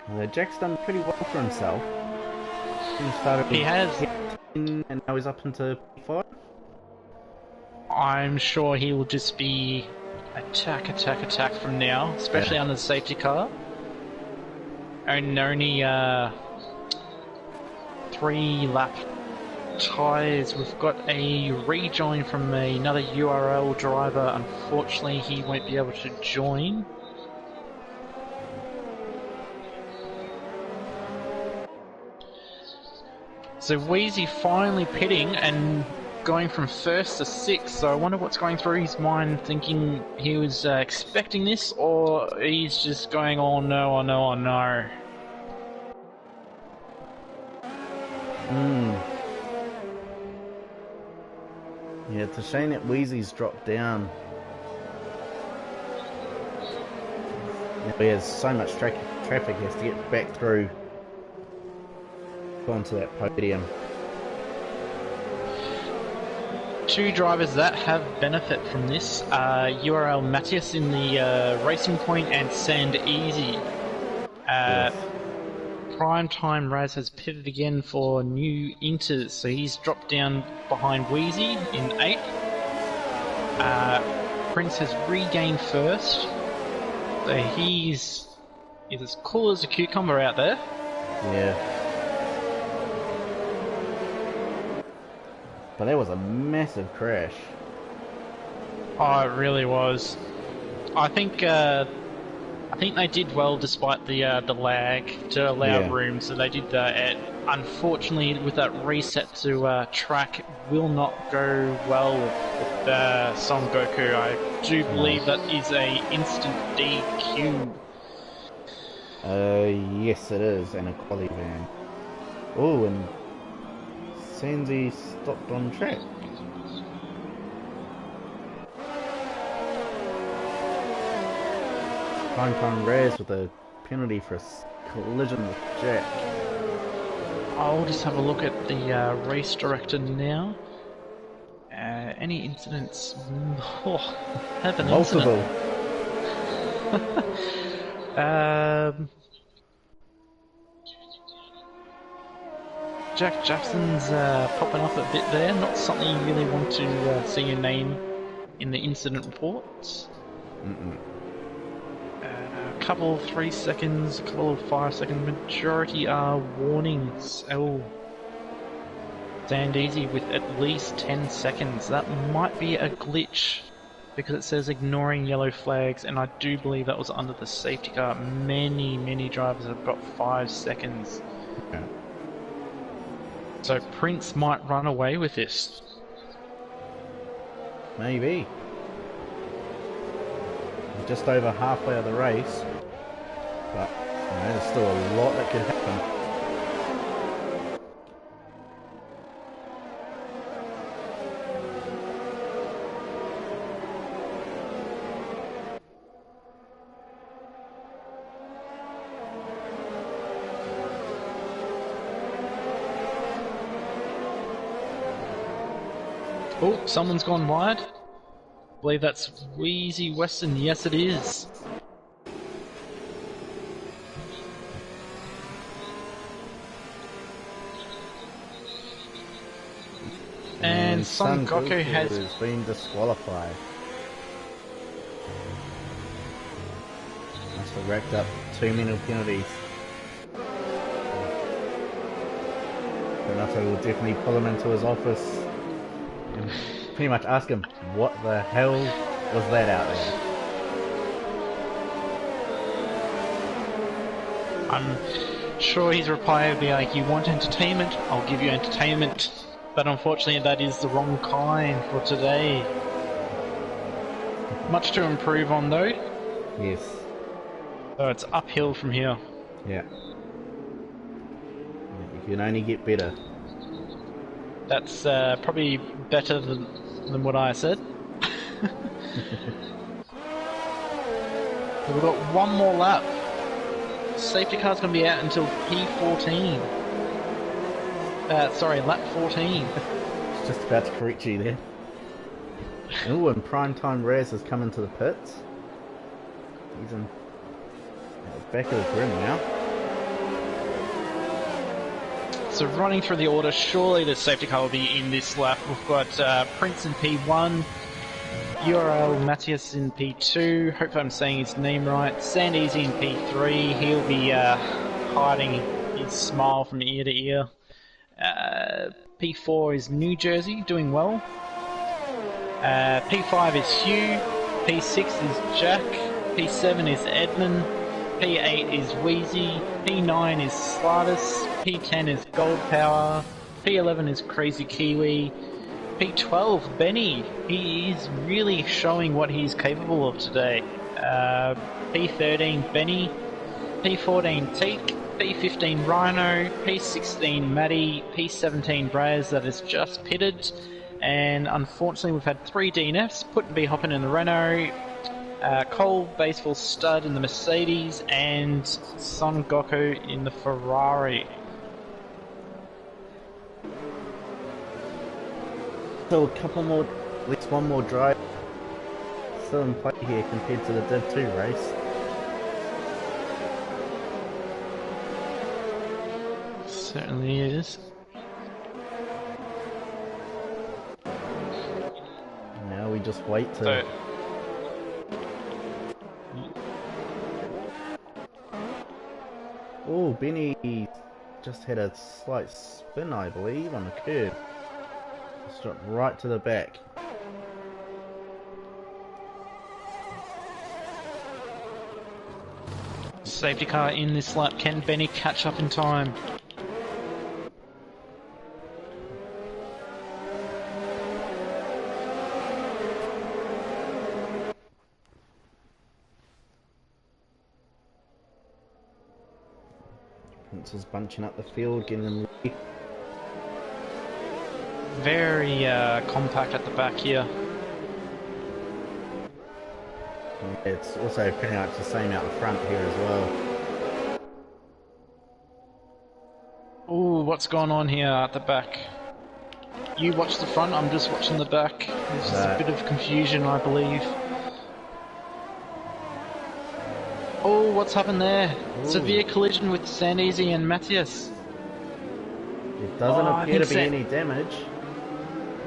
Well, Jack's done pretty well for himself. He has. and now he's up into P5. I'm sure he will just be attack, attack, attack from now, especially under the safety car. And only 3-lap tyres. We've got a rejoin from another URL driver. Unfortunately, he won't be able to join. So Wheezy finally pitting and going from first to sixth, so I wonder what's going through his mind, thinking he was expecting this, or he's just going, oh no, oh no, oh no. Yeah, it's a shame that Wheezy's dropped down. He has so much traffic, he has to get back through onto that podium. Two drivers that have benefit from this are URL Matthias in the Racing Point and Sand Easy. Yes. Prime Time Raz has pitted again for new inters, so he's dropped down behind Wheezy in 8th. Prince has regained first, so he's as cool as a cucumber out there. Yeah. But that was a massive crash. Oh, it really was. I think they did well despite the lag to allow room, so they did that. Unfortunately, with that reset to track, will not go well with Son Goku. I do believe that is a instant DQ. Yes it is, and a quali van. Oh, and Sandy stopped on track. Prime Raz with a penalty for a collision with Jack. I'll just have a look at the race director now. Any incidents? Oh, have an Multiple. incident. Jack Jackson's popping up a bit there. Not something you really want to see your name in the incident reports. A couple of 3 seconds, a couple of 5 seconds. Majority are warnings. Oh, Sand Easy with at least 10 seconds. That might be a glitch because it says ignoring yellow flags, and I do believe that was under the safety car. Many drivers have got 5 seconds. Okay. So Prince might run away with this. Maybe. Just over halfway of the race, but there's still a lot that could happen. Oh, someone's gone wide. I believe that's Wheezy Western. Yes, it is. And Son Goku has been disqualified. Must have racked up too many penalties. Renato will definitely pull him into his office and pretty much ask him, what the hell was that out there? I'm sure his reply would be like, you want entertainment? I'll give you entertainment. But unfortunately that is the wrong kind for today. Much to improve on though. Yes. So it's uphill from here. Yeah. You can only get better. That's probably better than what I said. We've got one more lap. Safety car's going to be out until P14. Sorry, lap 14. Just about to correct you there. Oh, and Primetime Raz has come into the pits. He's in at the back of the grid now. so running through the order, surely the safety car will be in this lap. We've got Prince in P1, URL Matthias in P2, hopefully I'm saying his name right, Sandeasy in P3, he'll be hiding his smile from ear to ear. P4 is New Jersey, doing well. P5 is Hugh, P6 is Jack, P7 is Edmund, P8 is Wheezy, P9 is Slardus, P10 is Gold Power, P11 is Crazy Kiwi, P12 Benny, he is really showing what he's capable of today. P13 Benny, P14 Teak, P15 Rhino, P16 Maddie, P17 Braz that is just pitted, and unfortunately we've had 3 DNFs, Put B hopping in the Renault, Cole Baseball Stud in the Mercedes, and Son Goku in the Ferrari. So a couple more, at least one more drive still in play here compared to the Div 2 race. Certainly is. Now we just wait to... Oh, Benny just had a slight spin, I believe, on the curb. Struck right to the back. Safety car in this lap. Can Benny catch up in time? Prince is bunching up the field, getting them ready. Very compact at the back here. It's also pretty much the same out the front here as well. Ooh, what's going on here at the back? You watch the front, I'm just watching the back. There's just a bit of confusion, I believe. Oh, what's happened there? Ooh. Severe collision with Sandeasy and Matthias. It doesn't appear to be any damage.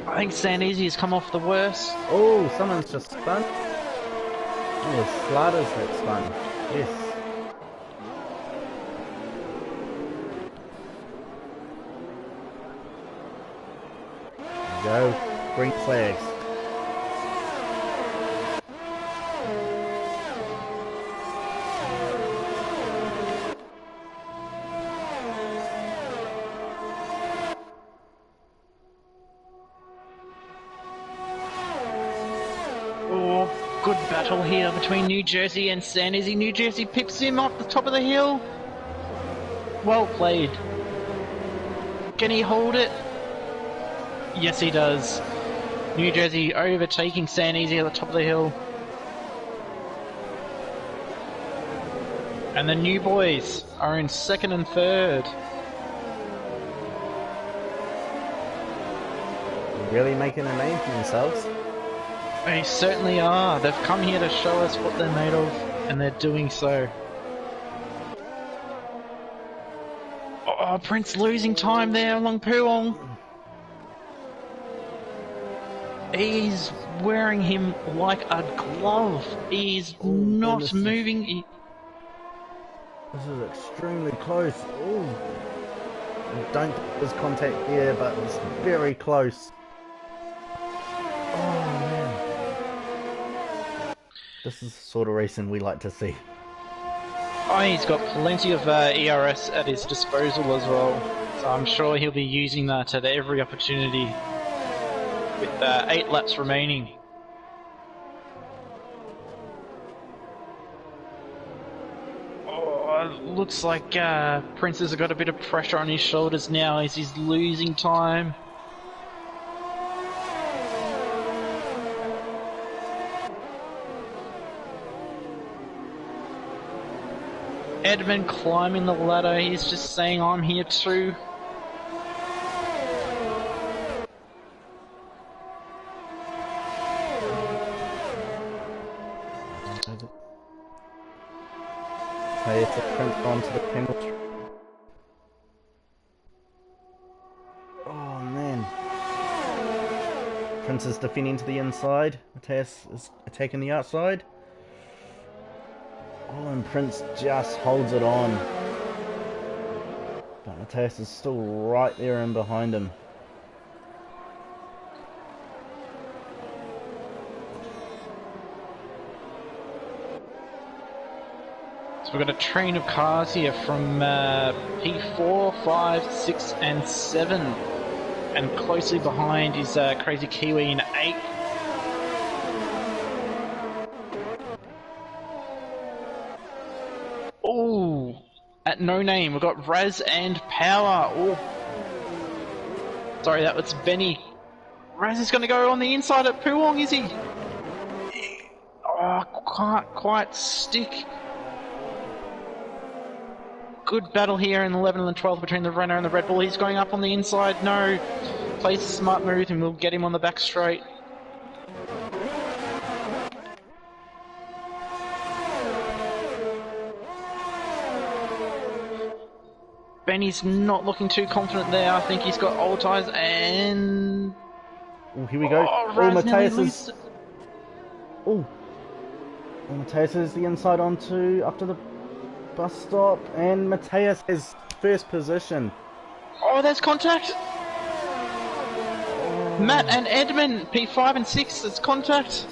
I think Sandeasy has come off the worst. Oh, someone's just spun. Oh, it's Slardus that spun. Yes. There we go. Green flags. Good battle here between New Jersey and Sandeasy. New Jersey pips him off the top of the hill. Well played. Can he hold it? Yes, he does. New Jersey overtaking Sandeasy at the top of the hill. And the new boys are in second and third. Really making a name for themselves. They certainly are. They've come here to show us what they're made of, and they're doing so. Oh, Prince losing time there along Puong. He's wearing him like a glove. He's not moving. This is extremely close. Oh, don't get this contact there, but it's very close. Oh man. This is the sort of racing we like to see. Oh, he's got plenty of ERS at his disposal as well, so I'm sure he'll be using that at every opportunity with 8 laps remaining. Oh, looks like Prince has got a bit of pressure on his shoulders now as he's losing time. Edmund climbing the ladder, he's just saying, I'm here too. Hey, it's a print onto the penalty. Prince is defending to the inside. Matthias is attacking the outside. Oh, and Prince just holds it on. But Matthias is still right there and behind him. So we've got a train of cars here from P4, 5, 6 and 7. And closely behind is Crazy Kiwi in 8. Oh, at No Name we've got Raz and Power. Oh, sorry, that was Benny. Raz is going to go on the inside at Puwong, is he? Oh, can't quite stick. Good battle here in 11 and 12 between the Renault and the Red Bull. He's going up on the inside. No. Plays a smart move and we'll get him on the back straight. Benny's not looking too confident there. I think he's got old tyres and... Oh, here we go. Oh, Matthias is... Oh. Matthias is the inside onto up to the bus stop, and Matthias has first position. Oh, there's contact! Matt and Edmund, P5 and 6, there's contact.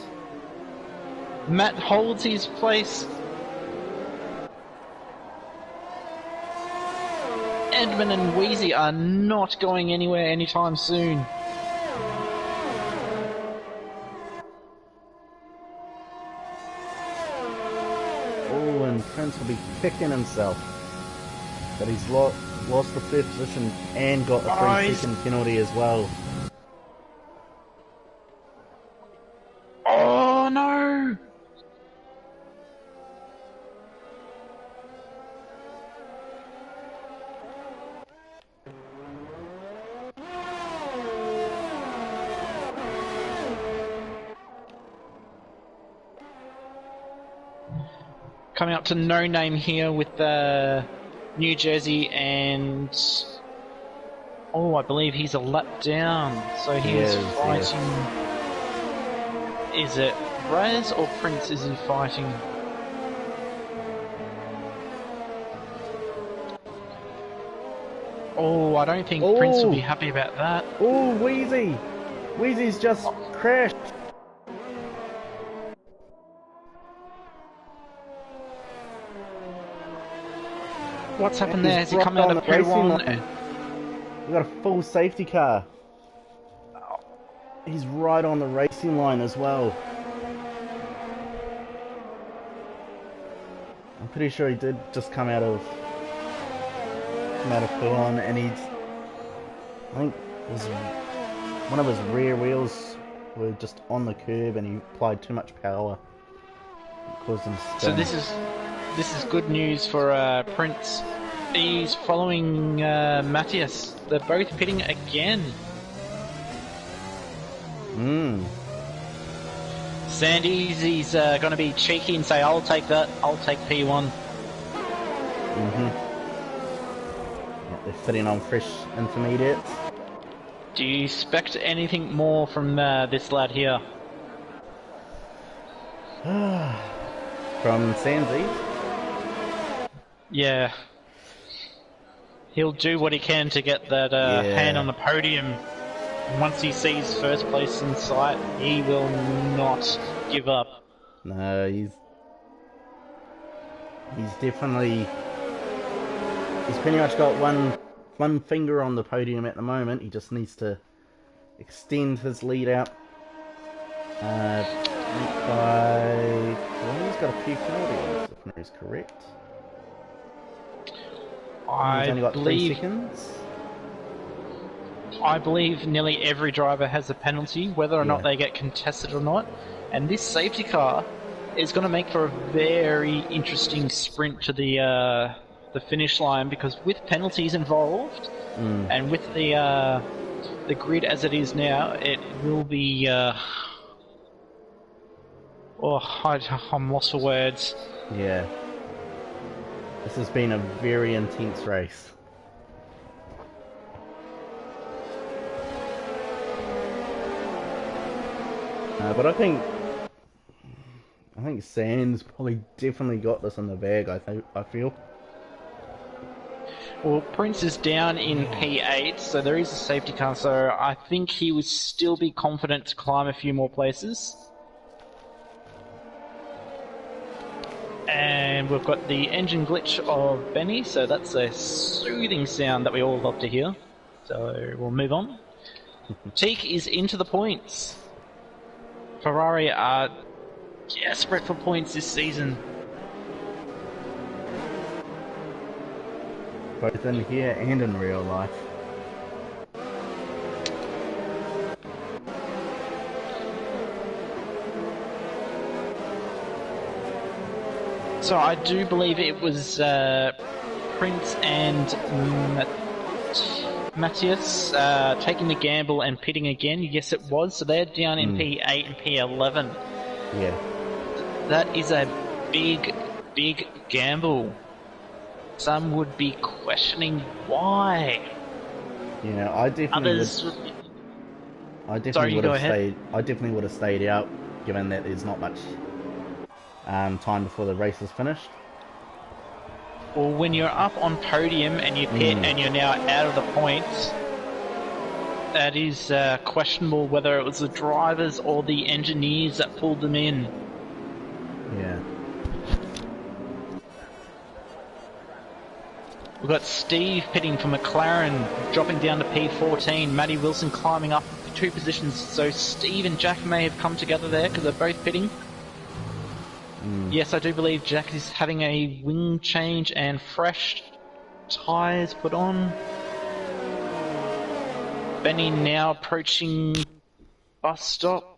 Matt holds his place. Edmund and Wheezy are not going anywhere anytime soon. Oh, and Prince will be kicking himself. But he's lost the third position and got a 3-second penalty as well. Oh no! Coming up to No Name here with New Jersey and... Oh, I believe he's a lap down. So he is fighting... Is it Raz or Prince is he fighting? Oh, I don't think Prince will be happy about that. Oh, Wheezy! Wheezy's just crashed. What's happened there? Has he come out of P1? We've got a full safety car. He's right on the racing line as well. I'm pretty sure he did just come out of P1, and I think it was one of his rear wheels were just on the curb, and he applied too much power. It caused him to spin. So this is good news for Prince. He's following Matthias. They're both pitting again. Sandy's he's going to be cheeky and say, I'll take that. I'll take P1. Yeah, they're fitting on fresh intermediates. Do you expect anything more from this lad here? From Sandy? Yeah. He'll do what he can to get that hand on the podium. Once he sees first place in sight, he will not give up. No, he's definitely... He's pretty much got one finger on the podium at the moment. He just needs to extend his lead out. Well, he's got a few penalties, if memory is correct. He's only got 3 seconds. I believe nearly every driver has a penalty, whether or not they get contested or not. And this safety car is going to make for a very interesting sprint to the finish line, because with penalties involved and with the grid as it is now, it will be. I'm lost for words. Yeah. This has been a very intense race. But I think Sands probably definitely got this in the bag. I feel. Well, Prince is down in P8, so there is a safety car, so I think he would still be confident to climb a few more places. And we've got the engine glitch of Benny, so that's a soothing sound that we all love to hear. So we'll move on. Teak is into the points. Ferrari are desperate for points this season. Both in here and in real life. So I do believe it was Prince and Matthias taking the gamble and pitting again. Yes, it was. So they're down in P8 and P11. Yeah. That is a big, big gamble. Some would be questioning why. Yeah, I definitely would have stayed out, given that there's not much time before the race is finished. Well, when you're up on podium and you pit and you're now out of the points, that is questionable whether it was the drivers or the engineers that pulled them in. Yeah. We've got Steve pitting for McLaren, dropping down to P14. Matty Wilson climbing up 2 positions. So Steve and Jack may have come together there because they're both pitting. Yes, I do believe Jack is having a wing change and fresh tyres put on. Benny now approaching bus stop.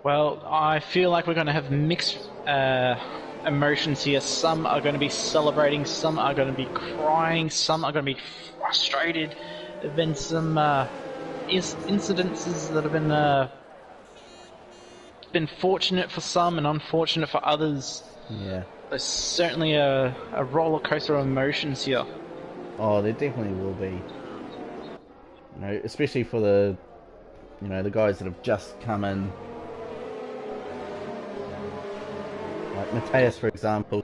Well, I feel like we're going to have mixed emotions here. Some are going to be celebrating, some are going to be crying, some are going to be frustrated. There have been some incidences that have been fortunate for some and unfortunate for others. Yeah. There's certainly a roller coaster of emotions here. Oh, there definitely will be. You know, especially for the guys that have just come in. Like Matthias, for example,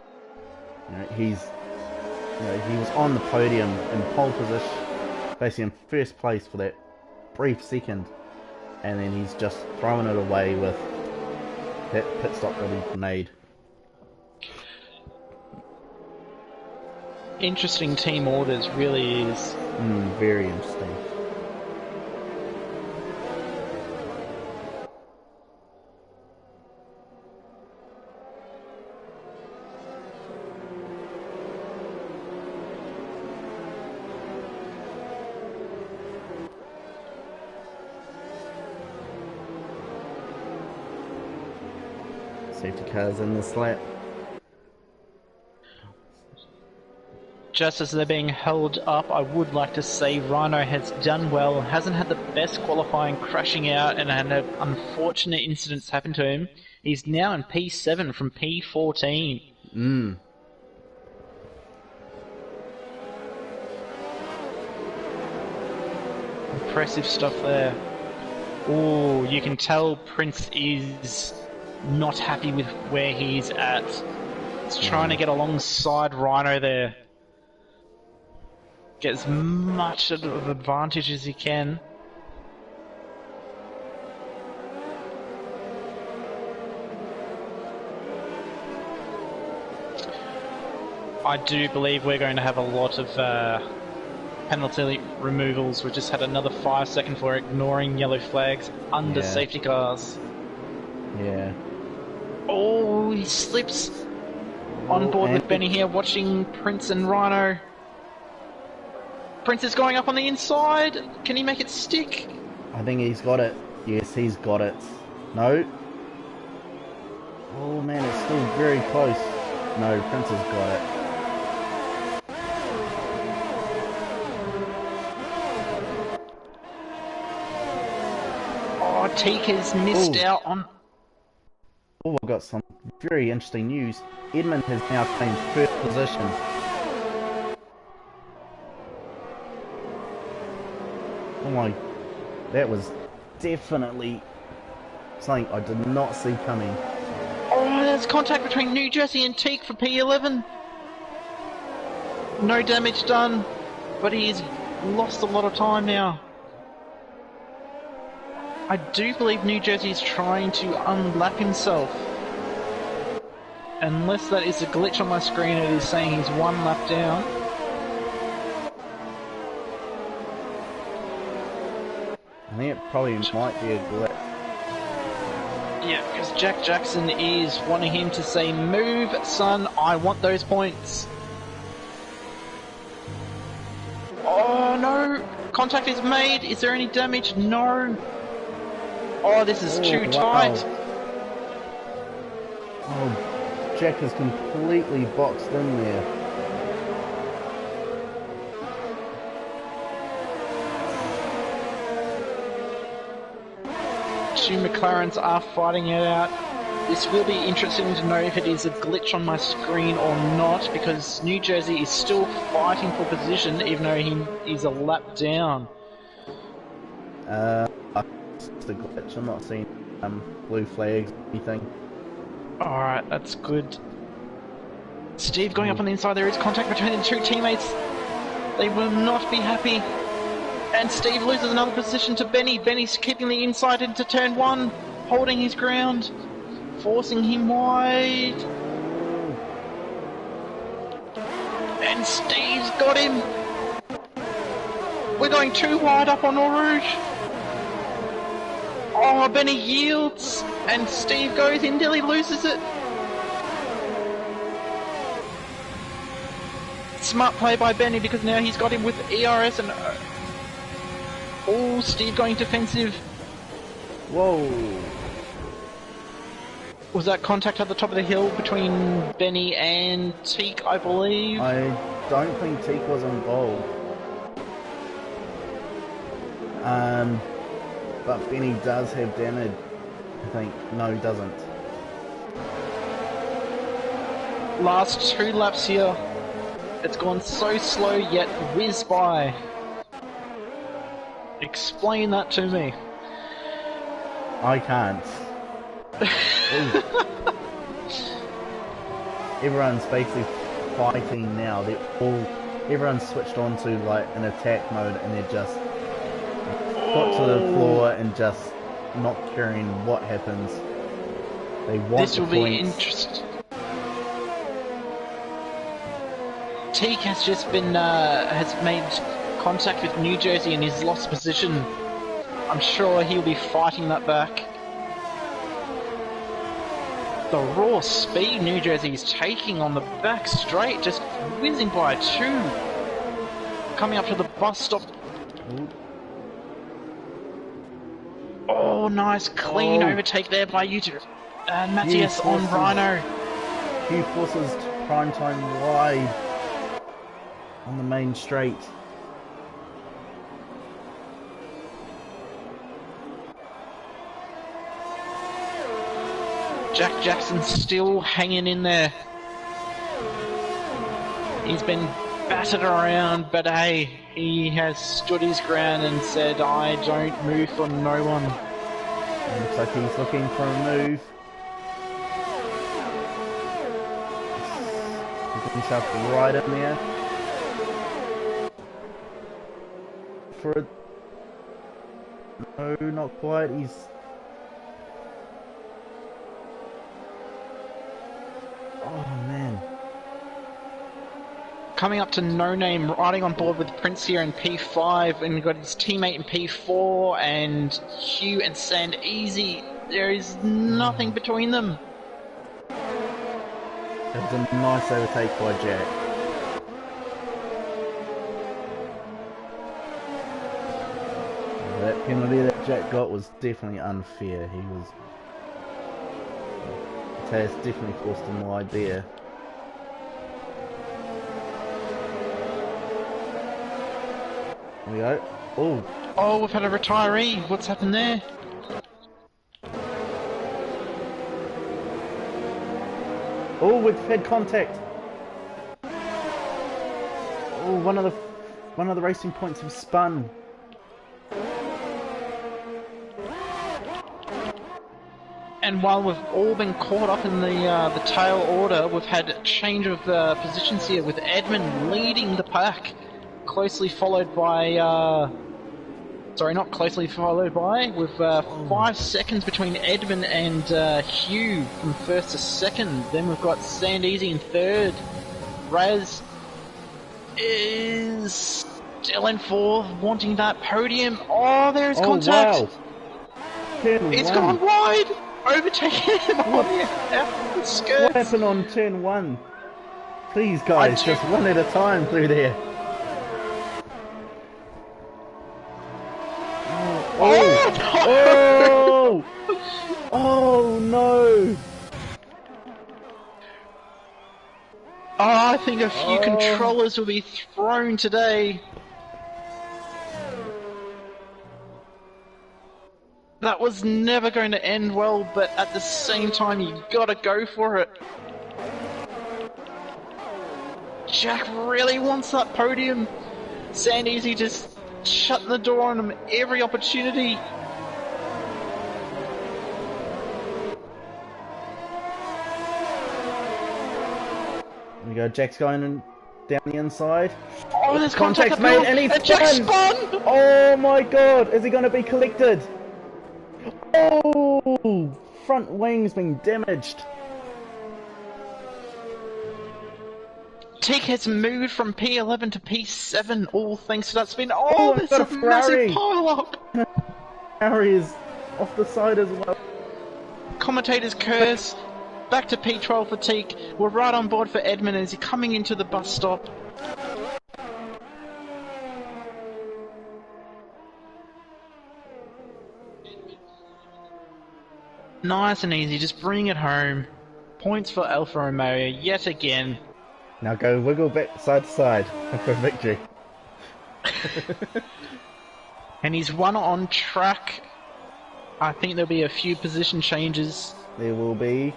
he was on the podium in pole position, basically in first place for that brief second, and then he's just throwing it away with that pit stop that he made. Interesting team orders, really is. Very interesting. Safety cars in this lap. Just as they're being held up, I would like to say Rhino has done well, hasn't had the best qualifying, crashing out and had unfortunate incidents happen to him. He's now in P7 from P14. Impressive stuff there. Oh, you can tell Prince is not happy with where he's at. He's trying to get alongside Rhino there. Get as much of an advantage as he can. I do believe we're going to have a lot of penalty removals. We just had another 5 seconds for ignoring yellow flags under safety cars. Yeah. Oh, he slips on board with Benny here, watching Prince and Rhino. Prince is going up on the inside. Can he make it stick? I think he's got it. Yes, he's got it. No. Oh man, it's still very close. No, Prince has got it. Oh, Teak has missed out on... Oh, I've got some very interesting news. Edmund has now claimed first position. Oh my, that was definitely something I did not see coming. Oh, there's contact between New Jersey and Teak for P11. No damage done, but he's lost a lot of time now. I do believe New Jersey is trying to unlap himself. Unless that is a glitch on my screen, it is saying he's one lap down. I think it probably might be a glitch. Yeah, because Jack Jackson is wanting him to say, "Move, son, I want those points." Oh no! Contact is made! Is there any damage? No! Oh, this is too tight! Oh, Jack is completely boxed in there. Two McLarens are fighting it out. This will be interesting to know if it is a glitch on my screen or not, because New Jersey is still fighting for position even though he is a lap down. It's the glitch. I'm not seeing blue flags or anything. Alright, that's good. Steve going up on the inside. There is contact between the two teammates. They will not be happy. And Steve loses another position to Benny. Benny's keeping the inside into turn one, holding his ground, forcing him wide. And Steve's got him. We're going too wide up on Eau Rouge. Oh, Benny yields, and Steve goes in till he loses it. Smart play by Benny, because now he's got him with ERS and... Oh, Steve going defensive. Whoa. Was that contact at the top of the hill between Benny and Teak, I believe? I don't think Teak was involved. But Benny does have damage. I think. No, he doesn't. Last 2 laps here. It's gone so slow yet whizzed by. Explain that to me. I can't. Everyone's basically fighting now. Everyone's switched on to like an attack mode, and they're just put to the floor and just not caring what happens. They want this the will points. Be interesting. Teak has just been has made contact with New Jersey in his lost position. I'm sure he'll be fighting that back. The raw speed New Jersey is taking on the back straight, just whizzing by 2. Coming up to the bus stop. Ooh. Oh, nice clean overtake there by YouTube. Matthias on Rhino. He forces prime time wide on the main straight. Jack Jackson still hanging in there. He's been battered around, but hey, he has stood his ground and said, I don't move for no one. It looks like he's looking for a move. He's putting himself right in there. For a... No, not quite. He's... Oh man. Coming up to No Name, riding on board with Prince here in P5, and we've got his teammate in P4, and Hugh and Sand Easy. There is nothing between them. That was a nice overtake by Jack. That penalty that Jack got was definitely unfair. He was... Taz definitely forced him wide there. There we go. Oh. Oh, we've had a retiree. What's happened there? Oh, we've had contact. Oh, one of the racing points have spun. And while we've all been caught up in the tail order, we've had a change of positions here with Edmund leading the pack, closely followed by. Sorry, not closely followed by, with 5 seconds between Edmund and Hugh from first to second. Then we've got Sandeezy in third. Raz is still in fourth, wanting that podium. Oh, there's contact. Wow. Turn It's one. gone wide. Overtaking him on the skirts. What happened on turn 1? Please, guys, just one at a time through there. Oh! Oh no! Oh, I think a few controllers will be thrown today. That was never going to end well, but at the same time, you gotta go for it. Jack really wants that podium. Sandeezy just shutting the door on him every opportunity. There we go, Jack's going in, down the inside. Oh, there's Contact's made and he's Jack spun! spun! Oh my god, is he going to be collected? Oh! Front wing's been damaged. Teak has moved from P11 to P7, all thanks to that spin. Oh, there's got a a Ferrari. massive pile-up! Harry is off the side as well. Commentator's curse. Back to P12 for Teak. We're right on board for Edmund as he's coming into the bus stop. Nice and easy, just bring it home. Points for Alfa Romeo yet again. Now go wiggle back side to side for victory. And he's one on track. I think there'll be a few position changes. There will be.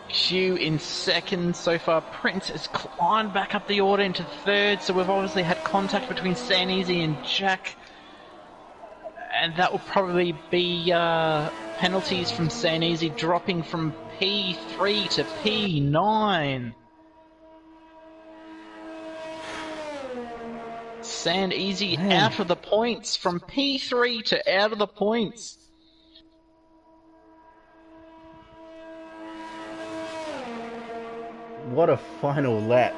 Hugh in second so far. Prince has climbed back up the order into third, so we've obviously had contact between Sandeezy and Jack. And that will probably be penalties from Sandeezy dropping from P3 to P9. Sandeezy out of the points from P3 to out of the points. What a final lap.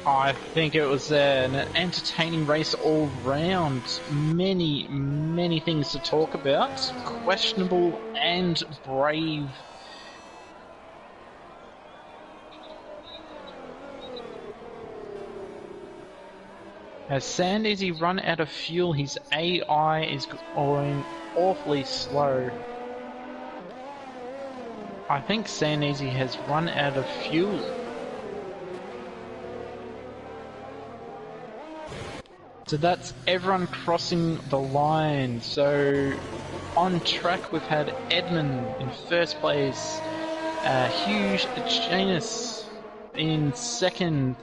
I think it was an entertaining race all round. Many, many things to talk about. Questionable and brave. As Sandeezy run out of fuel, his AI is going awfully slow. I think Sandeezy has run out of fuel. So that's everyone crossing the line. So on track we've had Edmund in first place, Hugh Janus in second,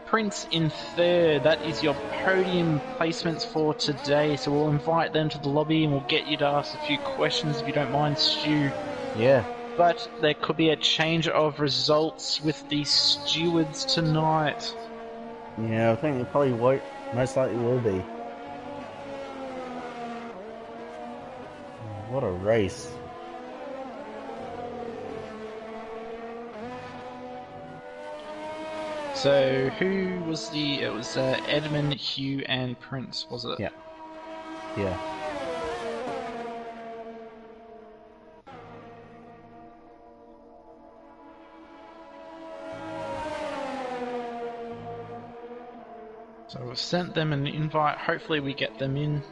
Prince in third. That is your podium placements for today. So we'll invite them to the lobby and we'll get you to ask a few questions if you don't mind, Stu. Yeah. But there could be a change of results with the stewards tonight. Yeah, I think it probably won't. Most likely will be. What a race. So who was it was Edmund, Hugh and Prince, was it? Yeah. Yeah. So we've sent them an invite, hopefully we get them in.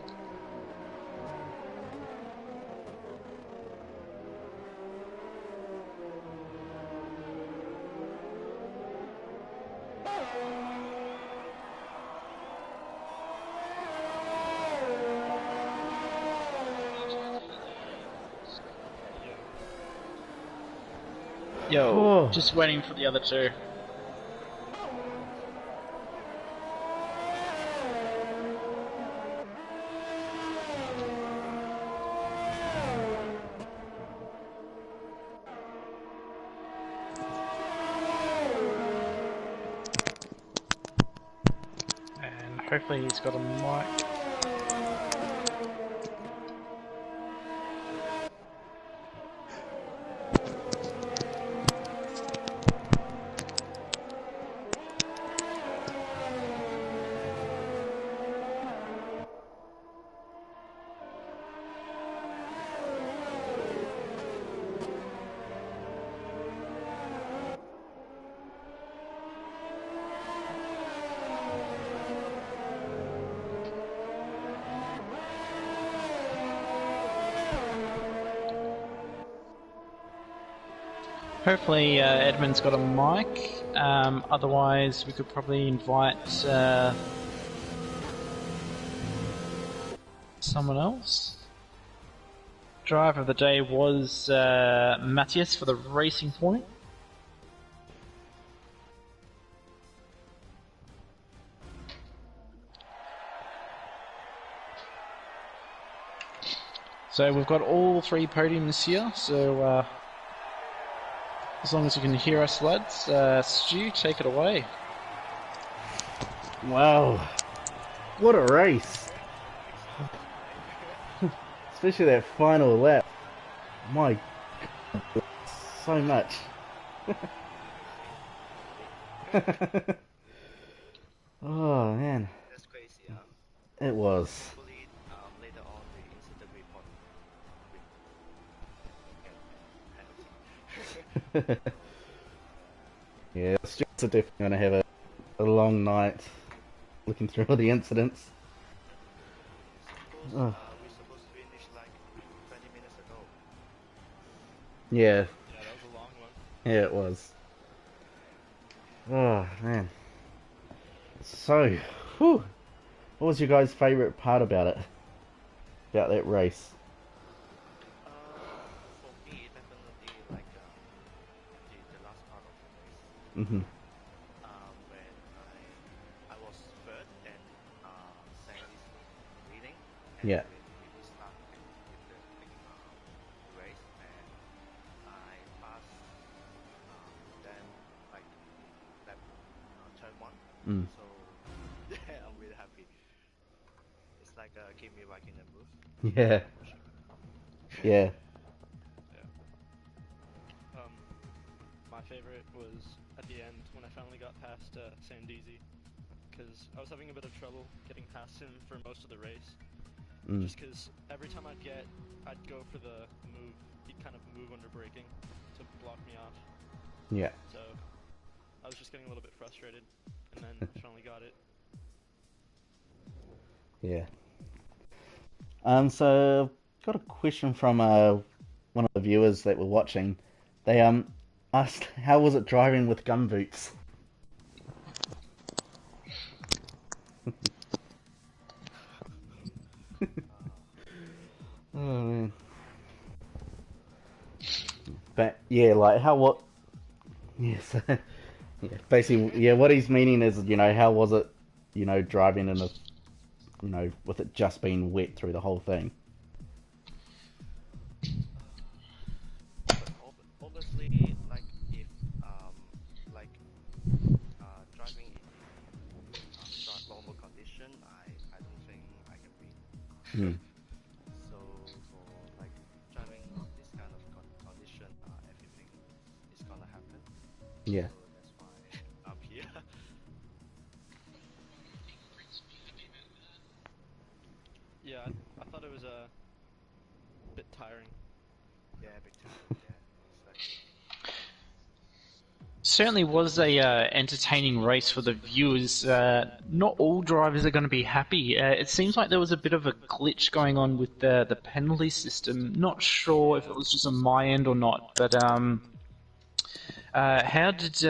Yo, just waiting for the other two. Hopefully he's got a mic. Hopefully Edmund's got a mic, otherwise we could probably invite someone else. Driver of the day was Matthias for the Racing Point. So we've got all 3 podiums here, so as long as you can hear us, lads. Stu, take it away. Wow, what a race! Especially that final lap. My God, so much. Oh man, That's crazy, huh? it was. Hopefully, later on the incident report Yeah, Stuart's are definitely going to have a long night looking through all the incidents. Oh. we're supposed to finish like 20 minutes ago. Yeah, Yeah, that was a long one. yeah, it was. Oh man. So, whew, what was your guys' favourite part about it? About that race? For me, definitely like the last part of the race. Mm-hmm. When I was third and Sandy's leading. And Yeah. we start with the race and I passed them like that turn 1. Mm. So yeah, I'm really happy. It's like keep me back in the mood. Yeah. Yeah. Yeah. My favorite was at the end when I finally got past Sandeezy, because I was having a bit of trouble getting past him for most of the race. Mm. Just because every time I'd go for the move, he'd kind of move under braking to block me off. Yeah. So I was just getting a little bit frustrated, and then I finally got it. Yeah. So I've got a question from one of the viewers that were watching. They asked, how was it driving with gum boots? Oh man. But yeah, like what? Yes. Yeah. Basically, yeah. What he's meaning is, how was it, driving in with it just being wet through the whole thing? But obviously, like if like driving in normal condition, I don't think I can beat. Hmm. So for like driving this kind of condition, everything is gonna happen. Yeah. So that's why I'm here. Yeah, I thought it was a bit tiring. Yeah, big time. Yeah, it's like Certainly was a entertaining race for the viewers. Not all drivers are going to be happy. It seems like there was a bit of a glitch going on with the penalty system. Not sure if it was just on my end or not, but how did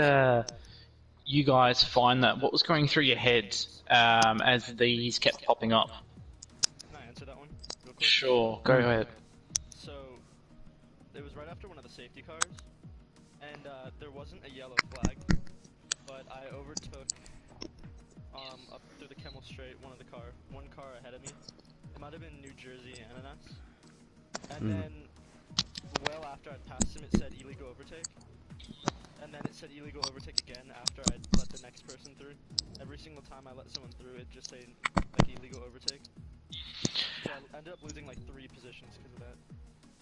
you guys find that? What was going through your head as these kept popping up? Can I answer that one real quick? Sure, go ahead. So, it was right after one of the safety cars, and there wasn't a yellow flag, but I overtook up through the Kemmel Straight one car ahead of me. It might have been New Jersey Ananas. And then, well after I'd passed him, it said illegal overtake. And then it said illegal overtake again after I'd let the next person through. Every single time I let someone through, it just say like illegal overtake. So I ended up losing like 3 positions because of that.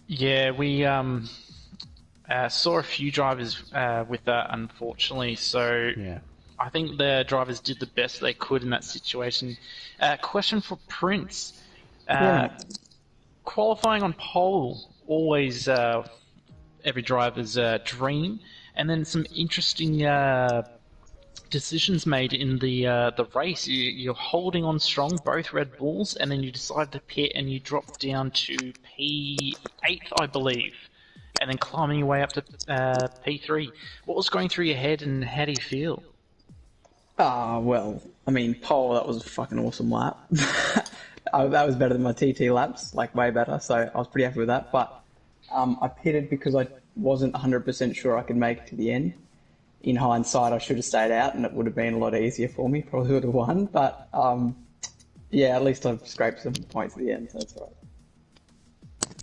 Yeah, we saw a few drivers with that, unfortunately. So Yeah. I think the drivers did the best they could in that situation. Question for Prince. Yeah, mate. Qualifying on pole, always every driver's dream. And then some interesting decisions made in the race. You're holding on strong, both Red Bulls, and then you decide to pit and you drop down to P8, I believe, and then climbing your way up to P3. What was going through your head, and how do you feel? Well, I mean, pole, that was a fucking awesome lap. That was better than my TT laps, like way better, so I was pretty happy with that. But I pitted because I wasn't 100% sure I could make it to the end. In hindsight, I should have stayed out and it would have been a lot easier for me, probably would have won. But yeah, at least I've scraped some points at the end, so that's all right.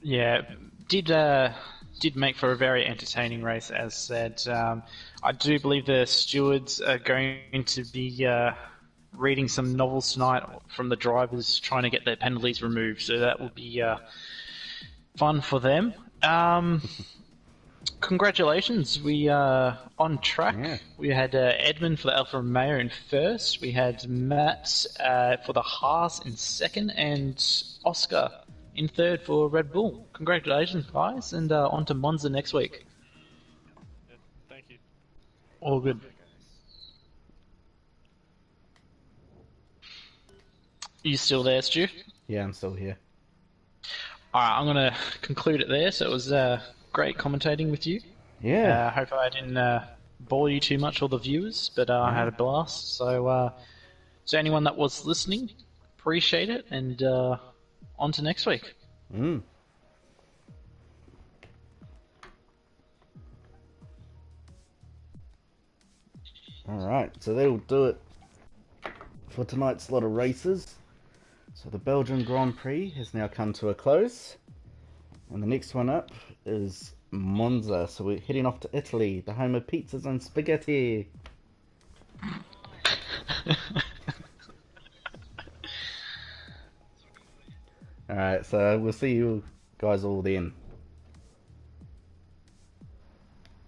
Yeah, did make for a very entertaining race, as said. I do believe the stewards are going to be reading some novels tonight from the drivers trying to get their penalties removed, so that will be fun for them. Congratulations, we are on track. Yeah. We had Edmund for the Alfa Romeo in first, we had Matt for the Haas in second, and Oscar in third for Red Bull. Congratulations, guys, and on to Monza next week. Yeah, thank you. All good. You still there, Stu? Yeah, I'm still here. Alright, I'm going to conclude it there. So it was great commentating with you. Yeah. Hope I didn't bore you too much, or the viewers, but I had a blast. So, to anyone that was listening, appreciate it, and on to next week. Mm. Alright, so that'll do it for tonight's lot of races. So the Belgian Grand Prix has now come to a close. And the next one up is Monza. So we're heading off to Italy, the home of pizzas and spaghetti. Alright, so we'll see you guys all then.